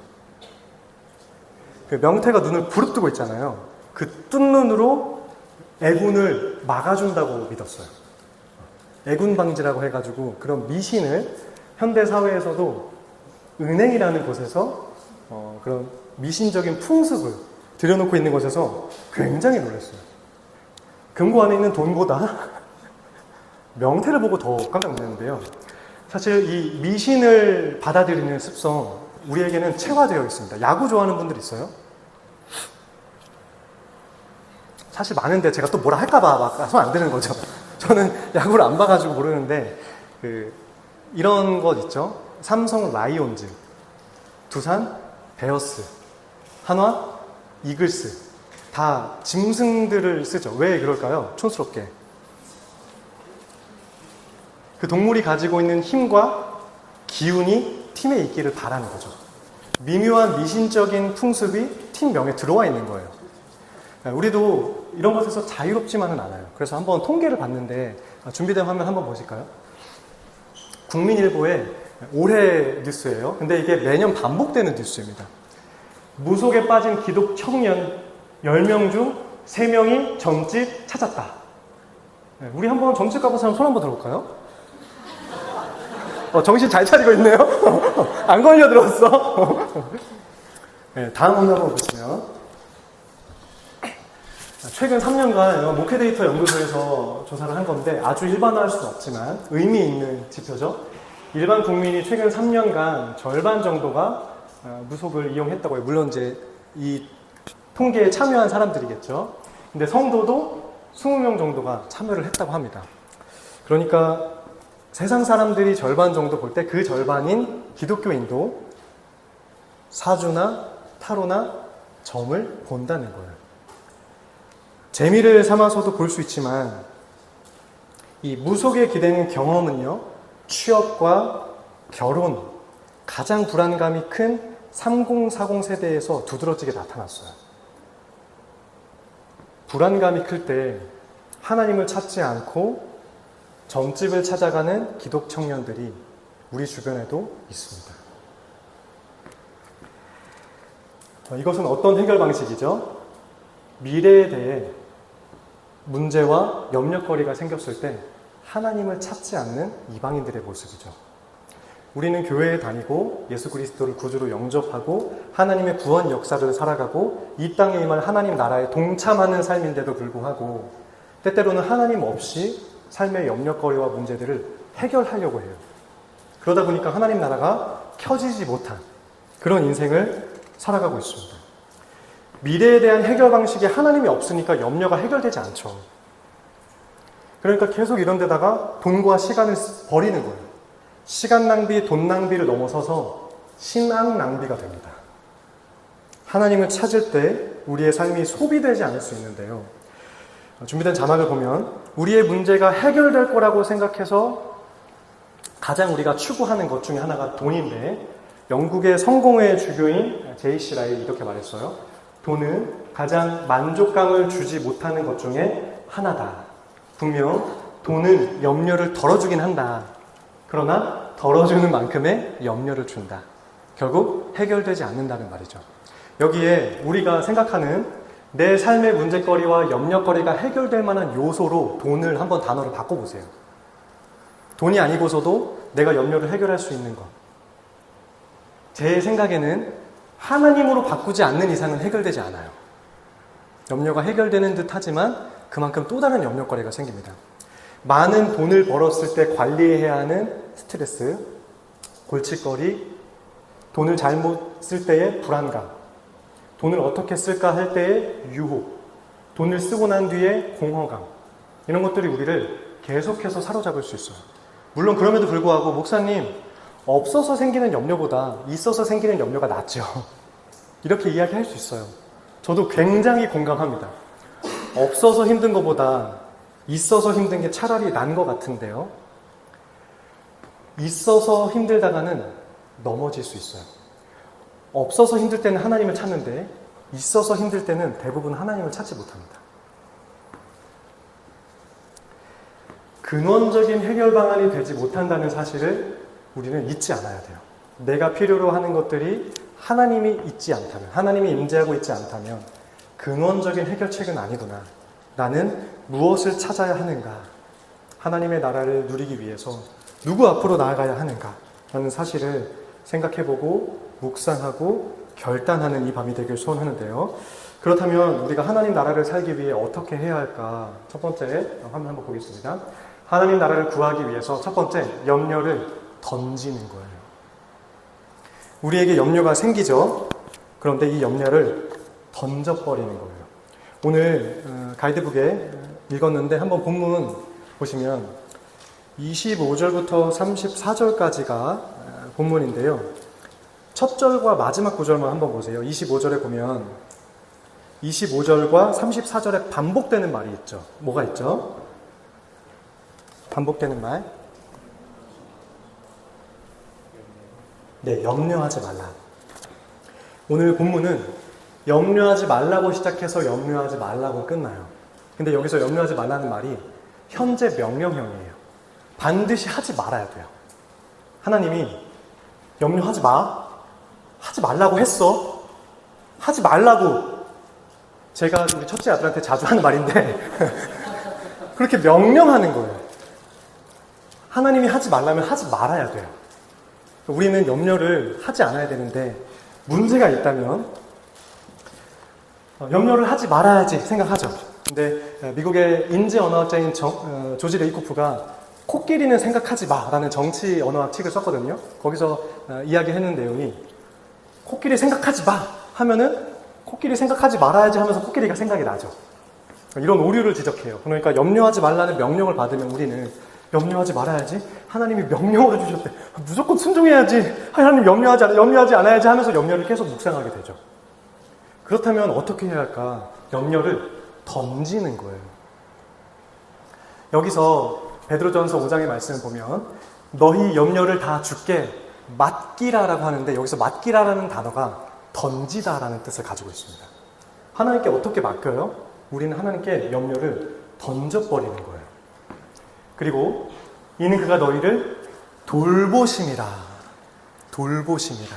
그 명태가 눈을 부릅뜨고 있잖아요. 그 뜬 눈으로 애군을 막아준다고 믿었어요. 애군 방지라고 해가지고 그런 미신을 현대 사회에서도 은행이라는 곳에서 그런 미신적인 풍습을 들여놓고 있는 곳에서 굉장히 놀랐어요. 금고 안에 있는 돈보다 명태를 보고 더 깜짝 놀랐는데요. 사실 이 미신을 받아들이는 습성, 우리에게는 체화되어 있습니다. 야구 좋아하는 분들 있어요? 사실 많은데 제가 또 뭐라 할까봐 막 손 안 드는 거죠. 저는 야구를 안 봐가지고 모르는데 이런 것 있죠. 삼성 라이온즈, 두산 베어스, 한화 이글스 다 짐승들을 쓰죠. 왜 그럴까요? 촌스럽게. 그 동물이 가지고 있는 힘과 기운이 팀에 있기를 바라는 거죠. 미묘한 미신적인 풍습이 팀명에 들어와 있는 거예요. 우리도 이런 것에서 자유롭지만은 않아요. 그래서 한번 통계를 봤는데 준비된 화면 한번 보실까요? 국민일보의 올해 뉴스예요. 근데 이게 매년 반복되는 뉴스입니다. 무속에 빠진 기독 청년 10명 중 3명이 점집 찾았다. 우리 한번 점집 가본 사람 손 한번 들어볼까요? 정신 잘 차리고 있네요. 안 걸려들었어. 네, 다음 화면 한번 보시면 최근 3년간 목회 데이터 연구소에서 조사를 한 건데 아주 일반화할 수는 없지만 의미 있는 지표죠. 일반 국민이 최근 3년간 절반 정도가 무속을 이용했다고 해요. 물론 이제 이 통계에 참여한 사람들이겠죠. 근데 성도도 20명 정도가 참여를 했다고 합니다. 그러니까 세상 사람들이 절반 정도 볼 때 그 절반인 기독교인도 사주나 타로나 점을 본다는 거예요. 재미를 삼아서도 볼 수 있지만 이 무속에 기대는 경험은요, 취업과 결혼, 가장 불안감이 큰 3040 세대에서 두드러지게 나타났어요. 불안감이 클 때 하나님을 찾지 않고 점집을 찾아가는 기독 청년들이 우리 주변에도 있습니다. 이것은 어떤 해결 방식이죠? 미래에 대해 문제와 염려거리가 생겼을 때 하나님을 찾지 않는 이방인들의 모습이죠. 우리는 교회에 다니고 예수 그리스도를 구주로 영접하고 하나님의 구원 역사를 살아가고 이 땅에 임할 하나님 나라에 동참하는 삶인데도 불구하고 때때로는 하나님 없이 삶의 염려거리와 문제들을 해결하려고 해요. 그러다 보니까 하나님 나라가 켜지지 못한 그런 인생을 살아가고 있습니다. 미래에 대한 해결 방식에 하나님이 없으니까 염려가 해결되지 않죠. 그러니까 계속 이런 데다가 돈과 시간을 버리는 거예요. 시간 낭비, 돈 낭비를 넘어서서 신앙 낭비가 됩니다. 하나님을 찾을 때 우리의 삶이 소비되지 않을 수 있는데요. 준비된 자막을 보면 우리의 문제가 해결될 거라고 생각해서 가장 우리가 추구하는 것 중에 하나가 돈인데 영국의 성공의 주교인 J.C. 라일이 이렇게 말했어요. 돈은 가장 만족감을 주지 못하는 것 중에 하나다. 분명 돈은 염려를 덜어주긴 한다. 그러나 덜어주는 만큼의 염려를 준다. 결국 해결되지 않는다는 말이죠. 여기에 우리가 생각하는 내 삶의 문제거리와 염려거리가 해결될 만한 요소로 돈을 한번 단어를 바꿔보세요. 돈이 아니고서도 내가 염려를 해결할 수 있는 것. 제 생각에는 하나님으로 바꾸지 않는 이상은 해결되지 않아요. 염려가 해결되는 듯 하지만 그만큼 또 다른 염려거리가 생깁니다. 많은 돈을 벌었을 때 관리해야 하는 스트레스, 골칫거리, 돈을 잘못 쓸 때의 불안감, 돈을 어떻게 쓸까 할 때의 유혹, 돈을 쓰고 난 뒤에 공허감, 이런 것들이 우리를 계속해서 사로잡을 수 있어요. 물론 그럼에도 불구하고 목사님, 없어서 생기는 염려보다 있어서 생기는 염려가 낫죠. 이렇게 이야기할 수 있어요. 저도 굉장히 공감합니다. 없어서 힘든 것보다 있어서 힘든 게 차라리 난 것 같은데요. 있어서 힘들다가는 넘어질 수 있어요. 없어서 힘들 때는 하나님을 찾는데 있어서 힘들 때는 대부분 하나님을 찾지 못합니다. 근원적인 해결 방안이 되지 못한다는 사실을 우리는 잊지 않아야 돼요. 내가 필요로 하는 것들이 하나님이 있지 않다면, 하나님이 임재하고 있지 않다면 근원적인 해결책은 아니구나. 나는 무엇을 찾아야 하는가? 하나님의 나라를 누리기 위해서 누구 앞으로 나아가야 하는가? 라는 사실을 생각해보고 묵상하고 결단하는 이 밤이 되길 소원하는데요. 그렇다면 우리가 하나님 나라를 살기 위해 어떻게 해야 할까? 첫 번째 화면 한번 보겠습니다. 하나님 나라를 구하기 위해서 첫 번째, 염려를 던지는 거예요. 우리에게 염려가 생기죠. 그런데 이 염려를 던져버리는 거예요. 오늘 가이드북에 읽었는데 한번 본문 보시면 25절부터 34절까지가 본문인데요. 첫 절과 마지막 구절만 한번 보세요. 25절에 보면 25절과 34절에 반복되는 말이 있죠. 뭐가 있죠? 반복되는 말. 네, 염려하지 말라. 오늘 본문은 염려하지 말라고 시작해서 염려하지 말라고 끝나요. 근데 여기서 염려하지 말라는 말이 현재 명령형이에요. 반드시 하지 말아야 돼요. 하나님이 염려하지 마. 하지 말라고 했어. 하지 말라고. 제가 우리 첫째 아들한테 자주 하는 말인데 그렇게 명령하는 거예요. 하나님이 하지 말라면 하지 말아야 돼요. 우리는 염려를 하지 않아야 되는데 문제가 있다면 염려를 하지 말아야지 생각하죠. 근데 미국의 인지 언어학자인 조지 레이코프가 코끼리는 생각하지 마라는 정치 언어학 책을 썼거든요. 거기서 이야기했는 내용이 코끼리 생각하지 마 하면은 코끼리 생각하지 말아야지 하면서 코끼리가 생각이 나죠. 이런 오류를 지적해요. 그러니까 염려하지 말라는 명령을 받으면 우리는 염려하지 말아야지. 하나님이 명령으로 주셨대. 무조건 순종해야지. 하나님 염려하지 않아야지 하면서 염려를 계속 묵상하게 되죠. 그렇다면 어떻게 해야 할까? 염려를 던지는 거예요. 여기서 베드로전서 5장의 말씀을 보면 너희 염려를 다 주께 맡기라라고 하는데 여기서 맡기라라는 단어가 던지다라는 뜻을 가지고 있습니다. 하나님께 어떻게 맡겨요? 우리는 하나님께 염려를 던져버리는 거예요. 그리고 이는 그가 너희를 돌보심이라. 돌보심이라.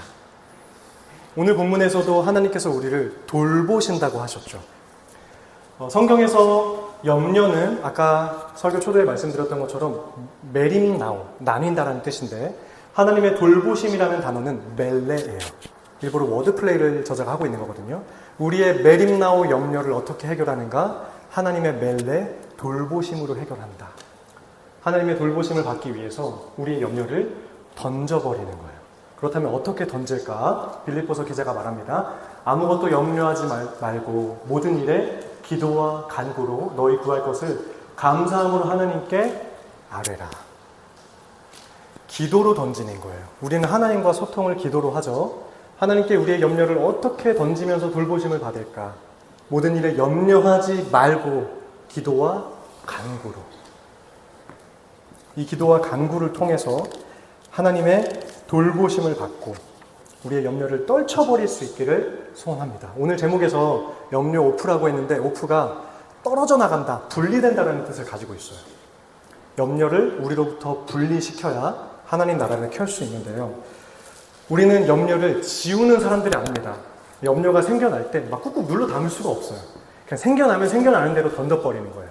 오늘 본문에서도 하나님께서 우리를 돌보신다고 하셨죠. 성경에서 염려는 아까 설교 초대에 말씀드렸던 것처럼 메림나오, 나뉜다라는 뜻인데 하나님의 돌보심이라는 단어는 멜레예요. 일부러 워드플레이를 저자가 하고 있는 거거든요. 우리의 메림나오 염려를 어떻게 해결하는가? 하나님의 멜레, 돌보심으로 해결한다. 하나님의 돌보심을 받기 위해서 우리의 염려를 던져버리는 거예요. 그렇다면 어떻게 던질까? 빌립보서 기자가 말합니다. 아무것도 염려하지 말고 모든 일에 기도와 간구로 너희 구할 것을 감사함으로 하나님께 아뢰라. 기도로 던지는 거예요. 우리는 하나님과 소통을 기도로 하죠. 하나님께 우리의 염려를 어떻게 던지면서 돌보심을 받을까? 모든 일에 염려하지 말고 기도와 간구로. 이 기도와 간구를 통해서 하나님의 돌보심을 받고 우리의 염려를 떨쳐버릴 수 있기를 소원합니다. 오늘 제목에서 염려 오프라고 했는데 오프가 떨어져 나간다, 분리된다는 뜻을 가지고 있어요. 염려를 우리로부터 분리시켜야 하나님 나라를 켤 수 있는데요. 우리는 염려를 지우는 사람들이 아닙니다. 염려가 생겨날 때 막 꾹꾹 눌러 담을 수가 없어요. 그냥 생겨나면 생겨나는 대로 던져버리는 거예요.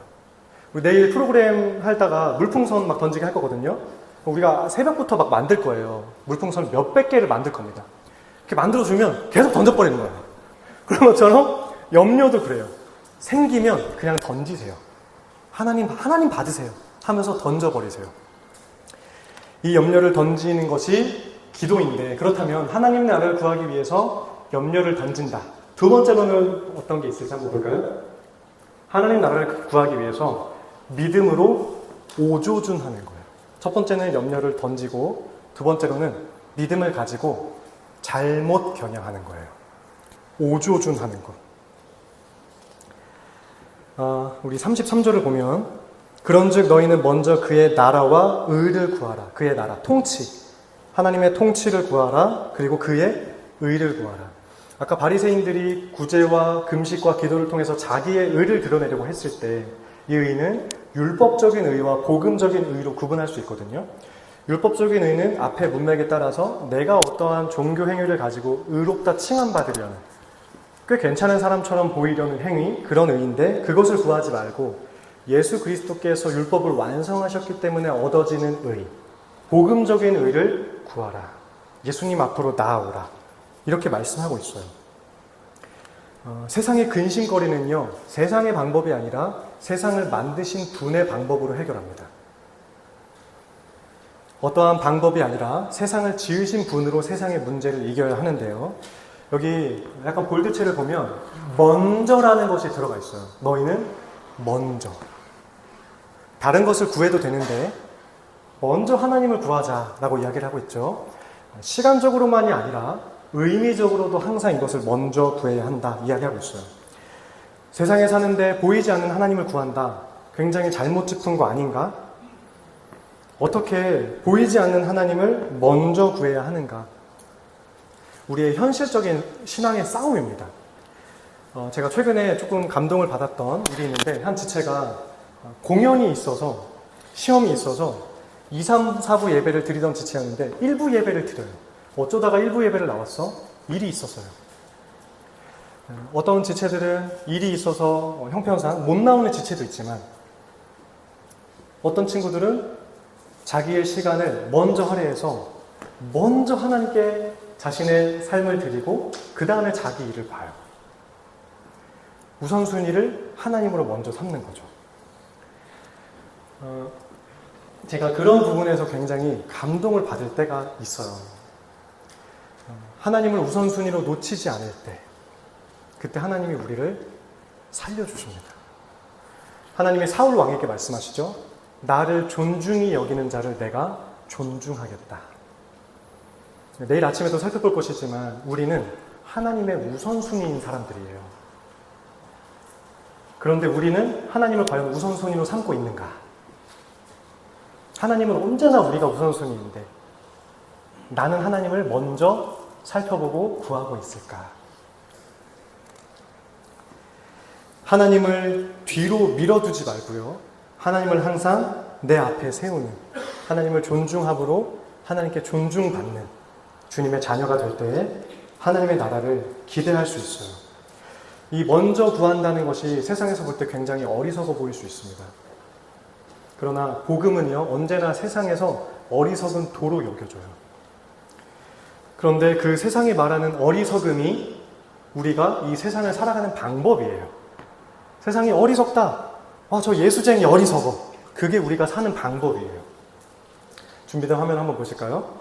우리 내일 프로그램 하다가 물풍선 막 던지게 할 거거든요. 우리가 새벽부터 막 만들 거예요. 물풍선 몇백 개를 만들 겁니다. 이렇게 만들어주면 계속 던져버리는 거예요. 그런 것처럼 염려도 그래요. 생기면 그냥 던지세요. 하나님 받으세요 하면서 던져버리세요. 이 염려를 던지는 것이 기도인데, 그렇다면 하나님 나라를 구하기 위해서 염려를 던진다. 두 번째로는 어떤 게 있을지 한번 볼까요? 하나님 나라를 구하기 위해서 믿음으로 오조준하는 거예요. 첫 번째는 염려를 던지고, 두 번째로는 믿음을 가지고 잘못 겨냥하는 거예요. 오조준하는 것. 우리 33절을 보면, 그런즉 너희는 먼저 그의 나라와 의를 구하라. 그의 나라, 통치, 하나님의 통치를 구하라. 그리고 그의 의를 구하라. 아까 바리새인들이 구제와 금식과 기도를 통해서 자기의 의를 드러내려고 했을 때, 이 의는 율법적인 의와 복음적인 의로 구분할 수 있거든요. 율법적인 의는 앞에 문맥에 따라서 내가 어떠한 종교 행위를 가지고 의롭다 칭함받으려는, 꽤 괜찮은 사람처럼 보이려는 행위, 그런 의인데, 그것을 구하지 말고 예수 그리스도께서 율법을 완성하셨기 때문에 얻어지는 의, 복음적인 의를 구하라. 예수님 앞으로 나아오라. 이렇게 말씀하고 있어요. 세상의 근심거리는요, 세상의 방법이 아니라 세상을 만드신 분의 방법으로 해결합니다. 어떠한 방법이 아니라 세상을 지으신 분으로 세상의 문제를 이겨야 하는데요. 여기 약간 볼드체를 보면 먼저라는 것이 들어가 있어요. 너희는 먼저. 다른 것을 구해도 되는데 먼저 하나님을 구하자라고 이야기를 하고 있죠. 시간적으로만이 아니라 의미적으로도 항상 이것을 먼저 구해야 한다 이야기하고 있어요. 세상에 사는데 보이지 않는 하나님을 구한다. 굉장히 잘못 짚은 거 아닌가? 어떻게 보이지 않는 하나님을 먼저 구해야 하는가? 우리의 현실적인 신앙의 싸움입니다. 제가 최근에 조금 감동을 받았던 일이 있는데, 한 지체가 공연이 있어서, 시험이 있어서 2, 3, 4부 예배를 드리던 지체였는데 1부 예배를 드려요. 어쩌다가 1부 예배를 나왔어? 일이 있었어요. 어떤 지체들은 일이 있어서 형편상 못 나오는 지체도 있지만, 어떤 친구들은 자기의 시간을 먼저 할애해서 먼저 하나님께 자신의 삶을 드리고 그 다음에 자기 일을 봐요. 우선순위를 하나님으로 먼저 삼는 거죠. 제가 그런 부분에서 굉장히 감동을 받을 때가 있어요. 하나님을 우선순위로 놓치지 않을 때, 그때 하나님이 우리를 살려주십니다. 하나님이 사울 왕에게 말씀하시죠. 나를 존중히 여기는 자를 내가 존중하겠다. 내일 아침에도 살펴볼 것이지만 우리는 하나님의 우선순위인 사람들이에요. 그런데 우리는 하나님을 과연 우선순위로 삼고 있는가? 하나님은 언제나 우리가 우선순위인데 나는 하나님을 먼저 살펴보고 구하고 있을까? 하나님을 뒤로 밀어두지 말고요. 하나님을 항상 내 앞에 세우는, 하나님을 존중함으로 하나님께 존중받는 주님의 자녀가 될 때에 하나님의 나라를 기대할 수 있어요. 이 먼저 구한다는 것이 세상에서 볼 때 굉장히 어리석어 보일 수 있습니다. 그러나 복음은요, 언제나 세상에서 어리석은 도로 여겨져요. 그런데 그 세상이 말하는 어리석음이 우리가 이 세상을 살아가는 방법이에요. 세상이 어리석다. 저 예수쟁이 어리석어. 그게 우리가 사는 방법이에요. 준비된 화면 한번 보실까요?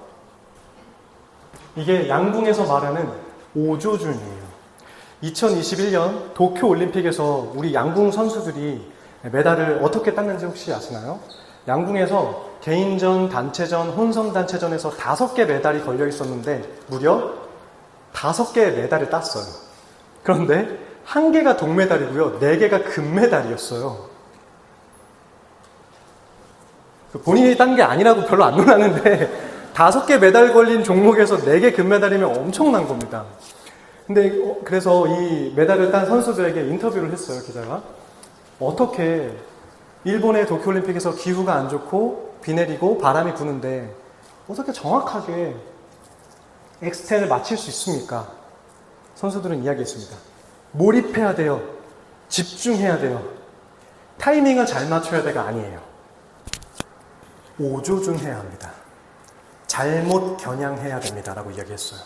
이게 양궁에서 말하는 오조준이에요. 2021년 도쿄올림픽에서 우리 양궁 선수들이 메달을 어떻게 땄는지 혹시 아시나요? 양궁에서 개인전, 단체전, 혼성단체전에서 5개 메달이 걸려 있었는데 무려 5개의 메달을 땄어요. 그런데 1개가 동메달이고요. 4개가 금메달이었어요. 본인이 딴 게 아니라고 별로 안 놀랐는데 5개 메달 걸린 종목에서 4개 금메달이면 엄청난 겁니다. 근데 그래서 이 메달을 딴 선수들에게 인터뷰를 했어요, 기자가. 어떻게 일본의 도쿄올림픽에서 기후가 안 좋고 비 내리고 바람이 부는데 어떻게 정확하게 엑스텐을 맞힐 수 있습니까? 선수들은 이야기했습니다. 몰입해야 돼요. 집중해야 돼요. 타이밍을 잘 맞춰야 돼가 아니에요. 오조준해야 합니다. 잘못 겨냥해야 됩니다. 라고 이야기했어요.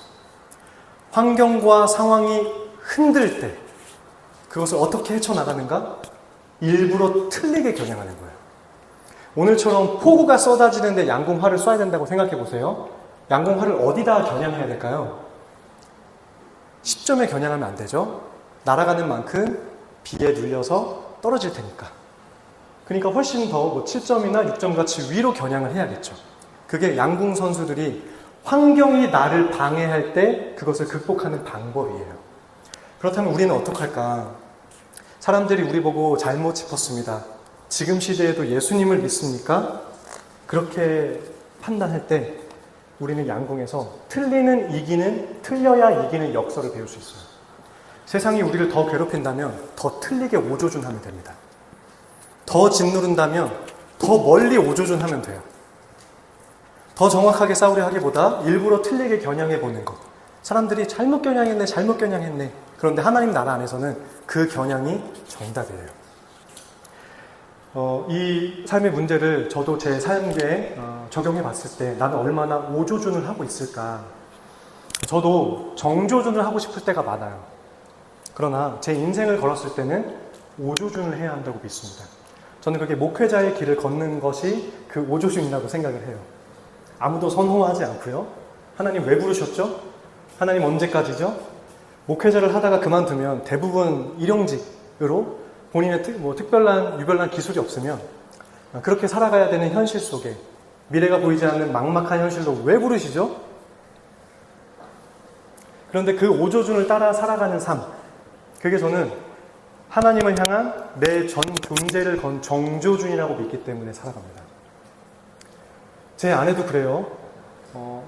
환경과 상황이 흔들 때 그것을 어떻게 헤쳐나가는가? 일부러 틀리게 겨냥하는 거예요. 오늘처럼 폭우가 쏟아지는데 양궁화를 쏴야 된다고 생각해 보세요. 양궁화를 어디다 겨냥해야 될까요? 10점에 겨냥하면 안 되죠. 날아가는 만큼 비에 눌려서 떨어질 테니까. 그러니까 훨씬 더 7점이나 6점 같이 위로 겨냥을 해야겠죠. 그게 양궁 선수들이 환경이 나를 방해할 때 그것을 극복하는 방법이에요. 그렇다면 우리는 어떡할까? 사람들이 우리 보고 잘못 짚었습니다. 지금 시대에도 예수님을 믿습니까? 그렇게 판단할 때 우리는 양궁에서 틀려야 이기는 역설을 배울 수 있어요. 세상이 우리를 더 괴롭힌다면 더 틀리게 오조준하면 됩니다. 더 짓누른다면 더 멀리 오조준하면 돼요. 더 정확하게 싸우려 하기보다 일부러 틀리게 겨냥해보는 것. 사람들이 잘못 겨냥했네. 그런데 하나님 나라 안에서는 그 겨냥이 정답이에요. 이 삶의 문제를 저도 제 삶에 적용해 봤을 때 나는 얼마나 오조준을 하고 있을까. 저도 정조준을 하고 싶을 때가 많아요. 그러나 제 인생을 걸었을 때는 오조준을 해야 한다고 믿습니다. 저는 그게 목회자의 길을 걷는 것이 그 오조준이라고 생각을 해요. 아무도 선호하지 않고요. 하나님 왜 부르셨죠? 하나님 언제까지죠? 목회자를 하다가 그만두면 대부분 일용직으로 본인의 특별한 유별난 기술이 없으면 그렇게 살아가야 되는 현실 속에 미래가 보이지 않는 막막한 현실로 왜 부르시죠? 그런데 그 오조준을 따라 살아가는 삶, 그게 저는 하나님을 향한 내 전 존재를 건 정조준이라고 믿기 때문에 살아갑니다. 제 아내도 그래요.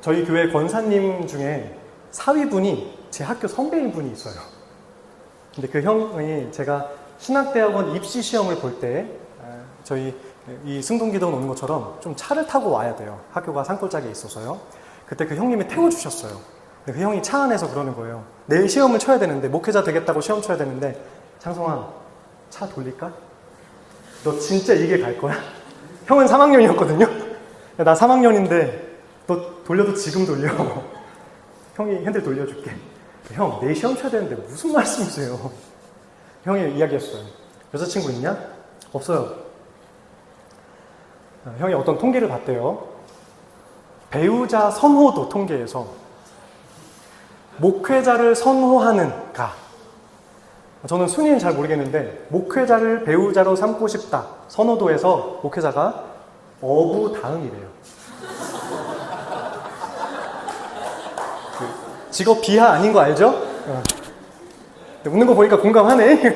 저희 교회 권사님 중에 사위분이 제 학교 선배인 분이 있어요. 근데 그 형이 제가 신학대학원 입시 시험을 볼 때 저희 이 승동기도원 오는 것처럼 좀 차를 타고 와야 돼요. 학교가 산골짜기에 있어서요. 그때 그 형님이 태워주셨어요. 근데 그 형이 차 안에서 그러는 거예요. 내일 시험을 쳐야 되는데 목회자 되겠다고 시험 쳐야 되는데 창성아 차 돌릴까? 너 진짜 이게 갈 거야? 형은 3학년이었거든요. 나 3학년인데 너 돌려도 지금 돌려. 형이 핸들 돌려줄게. 형 내일 시험 쳐야 되는데 무슨 말씀이세요? 형이 이야기했어요. 여자친구 있냐? 없어요. 형이 어떤 통계를 봤대요. 배우자 선호도 통계에서 목회자를 선호하는 가. 저는 순위는 잘 모르겠는데 목회자를 배우자로 삼고 싶다. 선호도에서 목회자가 어부 다음이래요. 직업 비하 아닌 거 알죠? 웃는 거 보니까 공감하네.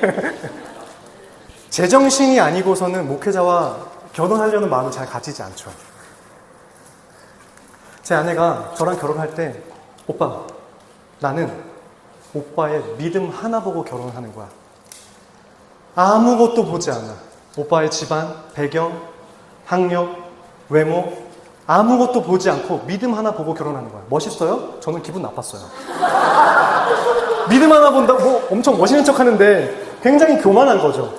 제정신이 아니고서는 목회자와 결혼하려는 마음이 잘 가지지 않죠. 제 아내가 저랑 결혼할 때 오빠, 나는 오빠의 믿음 하나 보고 결혼하는 거야. 아무것도 보지 않아. 오빠의 집안, 배경, 학력, 외모 아무것도 보지 않고 믿음 하나 보고 결혼하는 거야. 멋있어요? 저는 기분 나빴어요. 믿음 하나 본다고 뭐 엄청 멋있는 척 하는데 굉장히 교만한 거죠.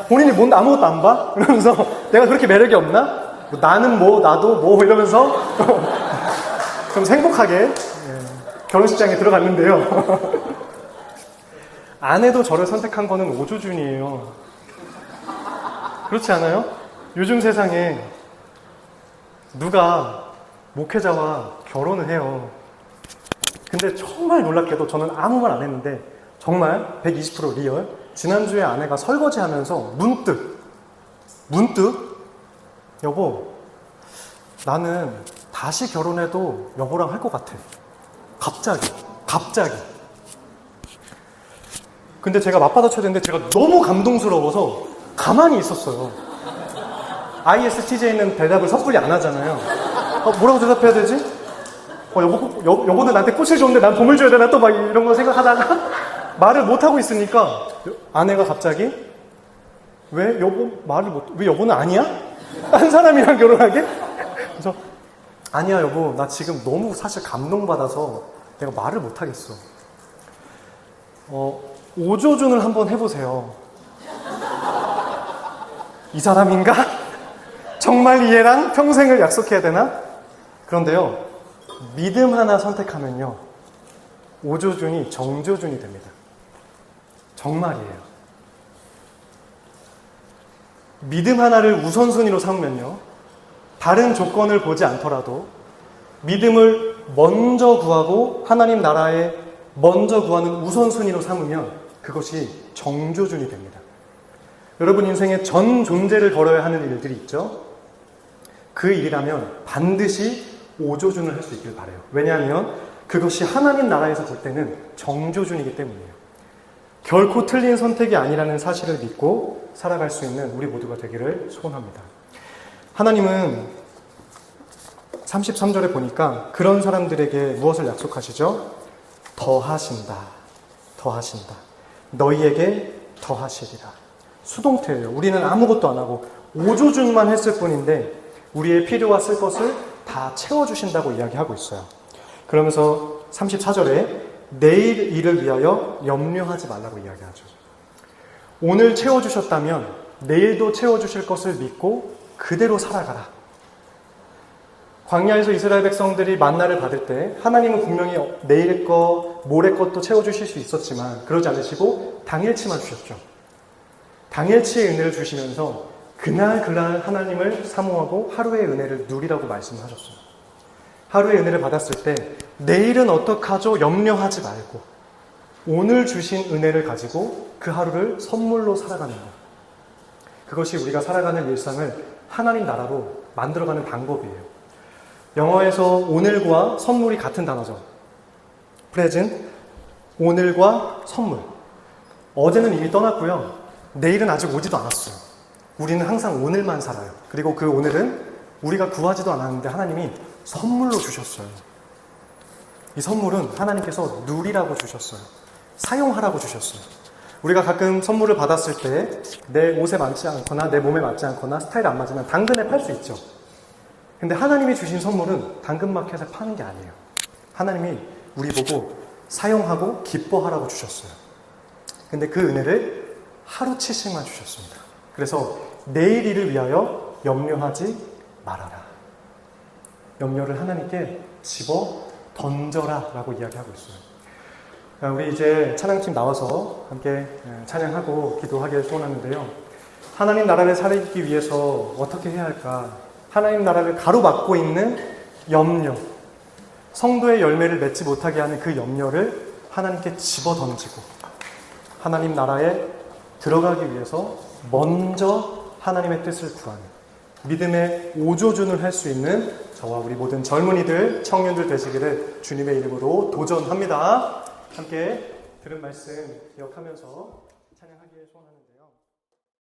본인이 뭔데 아무것도 안 봐? 이러면서 내가 그렇게 매력이 없나? 나는 뭐 나도 뭐 이러면서 좀 행복하게 결혼식장에 들어갔는데요. 아내도 저를 선택한 거는 오조준이에요. 그렇지 않아요? 요즘 세상에 누가 목회자와 결혼을 해요. 근데 정말 놀랍게도 저는 아무 말 안 했는데 정말 120% 리얼. 지난주에 아내가 설거지하면서 문득 여보, 나는 다시 결혼해도 여보랑 할 것 같아. 갑자기. 근데 제가 맞받아쳐야 되는데 제가 너무 감동스러워서 가만히 있었어요. ISTJ는 대답을 섣불리 안 하잖아요. 뭐라고 대답해야 되지? 여보는 나한테 꽃을 줬는데 난 봄을 줘야 되나? 또 막 이런 거 생각하다가 말을 못하고 있으니까 아내가 갑자기 왜 여보는 아니야? 한 사람이랑 결혼하게? 그래서 아니야 여보, 나 지금 너무 사실 감동받아서 내가 말을 못하겠어. 오조준을 한번 해보세요. 이 사람인가? 정말 이 애랑 평생을 약속해야 되나? 그런데요, 믿음 하나 선택하면요, 오조준이 정조준이 됩니다. 정말이에요. 믿음 하나를 우선순위로 삼으면요, 다른 조건을 보지 않더라도 믿음을 먼저 구하고 하나님 나라에 먼저 구하는 우선순위로 삼으면 그것이 정조준이 됩니다. 여러분 인생에 전 존재를 걸어야 하는 일들이 있죠. 그 일이라면 반드시 오조준을 할 수 있길 바라요. 왜냐하면 그것이 하나님 나라에서 볼 때는 정조준이기 때문이에요. 결코 틀린 선택이 아니라는 사실을 믿고 살아갈 수 있는 우리 모두가 되기를 소원합니다. 하나님은 33절에 보니까 그런 사람들에게 무엇을 약속하시죠? 더하신다. 더하신다. 너희에게 더하시리라. 수동태예요. 우리는 아무것도 안 하고 오조준만 했을 뿐인데 우리의 필요와 쓸 것을 다 채워주신다고 이야기하고 있어요. 그러면서 34절에 내일 일을 위하여 염려하지 말라고 이야기하죠. 오늘 채워주셨다면 내일도 채워주실 것을 믿고 그대로 살아가라. 광야에서 이스라엘 백성들이 만나를 받을 때 하나님은 분명히 내일 것, 모레 것도 채워주실 수 있었지만 그러지 않으시고 당일치만 주셨죠. 당일치의 은혜를 주시면서 그날 하나님을 사모하고 하루의 은혜를 누리라고 말씀하셨어요. 하루의 은혜를 받았을 때 내일은 어떡하죠? 염려하지 말고 오늘 주신 은혜를 가지고 그 하루를 선물로 살아가는 것. 그것이 우리가 살아가는 일상을 하나님 나라로 만들어가는 방법이에요. 영어에서 오늘과 선물이 같은 단어죠. present, 오늘과 선물. 어제는 이미 떠났고요. 내일은 아직 오지도 않았어요. 우리는 항상 오늘만 살아요. 그리고 그 오늘은 우리가 구하지도 않았는데 하나님이 선물로 주셨어요. 이 선물은 하나님께서 누리라고 주셨어요. 사용하라고 주셨어요. 우리가 가끔 선물을 받았을 때 내 옷에 맞지 않거나 내 몸에 맞지 않거나 스타일 안 맞으면 당근에 팔 수 있죠. 근데 하나님이 주신 선물은 당근마켓에 파는 게 아니에요. 하나님이 우리 보고 사용하고 기뻐하라고 주셨어요. 근데 그 은혜를 하루치씩만 주셨습니다. 그래서 내일 일을 위하여 염려하지 말아라. 염려를 하나님께 집어 던져라 라고 이야기하고 있어요. 우리 이제 찬양팀 나와서 함께 찬양하고 기도하길 소원하는데요. 하나님 나라를 살기 위해서 어떻게 해야 할까? 하나님 나라를 가로막고 있는 염려, 성도의 열매를 맺지 못하게 하는 그 염려를 하나님께 집어 던지고 하나님 나라에 들어가기 위해서 먼저 하나님의 뜻을 구하는 믿음의 오조준을 할 수 있는 저와 우리 모든 젊은이들, 청년들 되시기를 주님의 이름으로 도전합니다. 함께 들은 말씀 기억하면서 찬양하기를 소원합니다.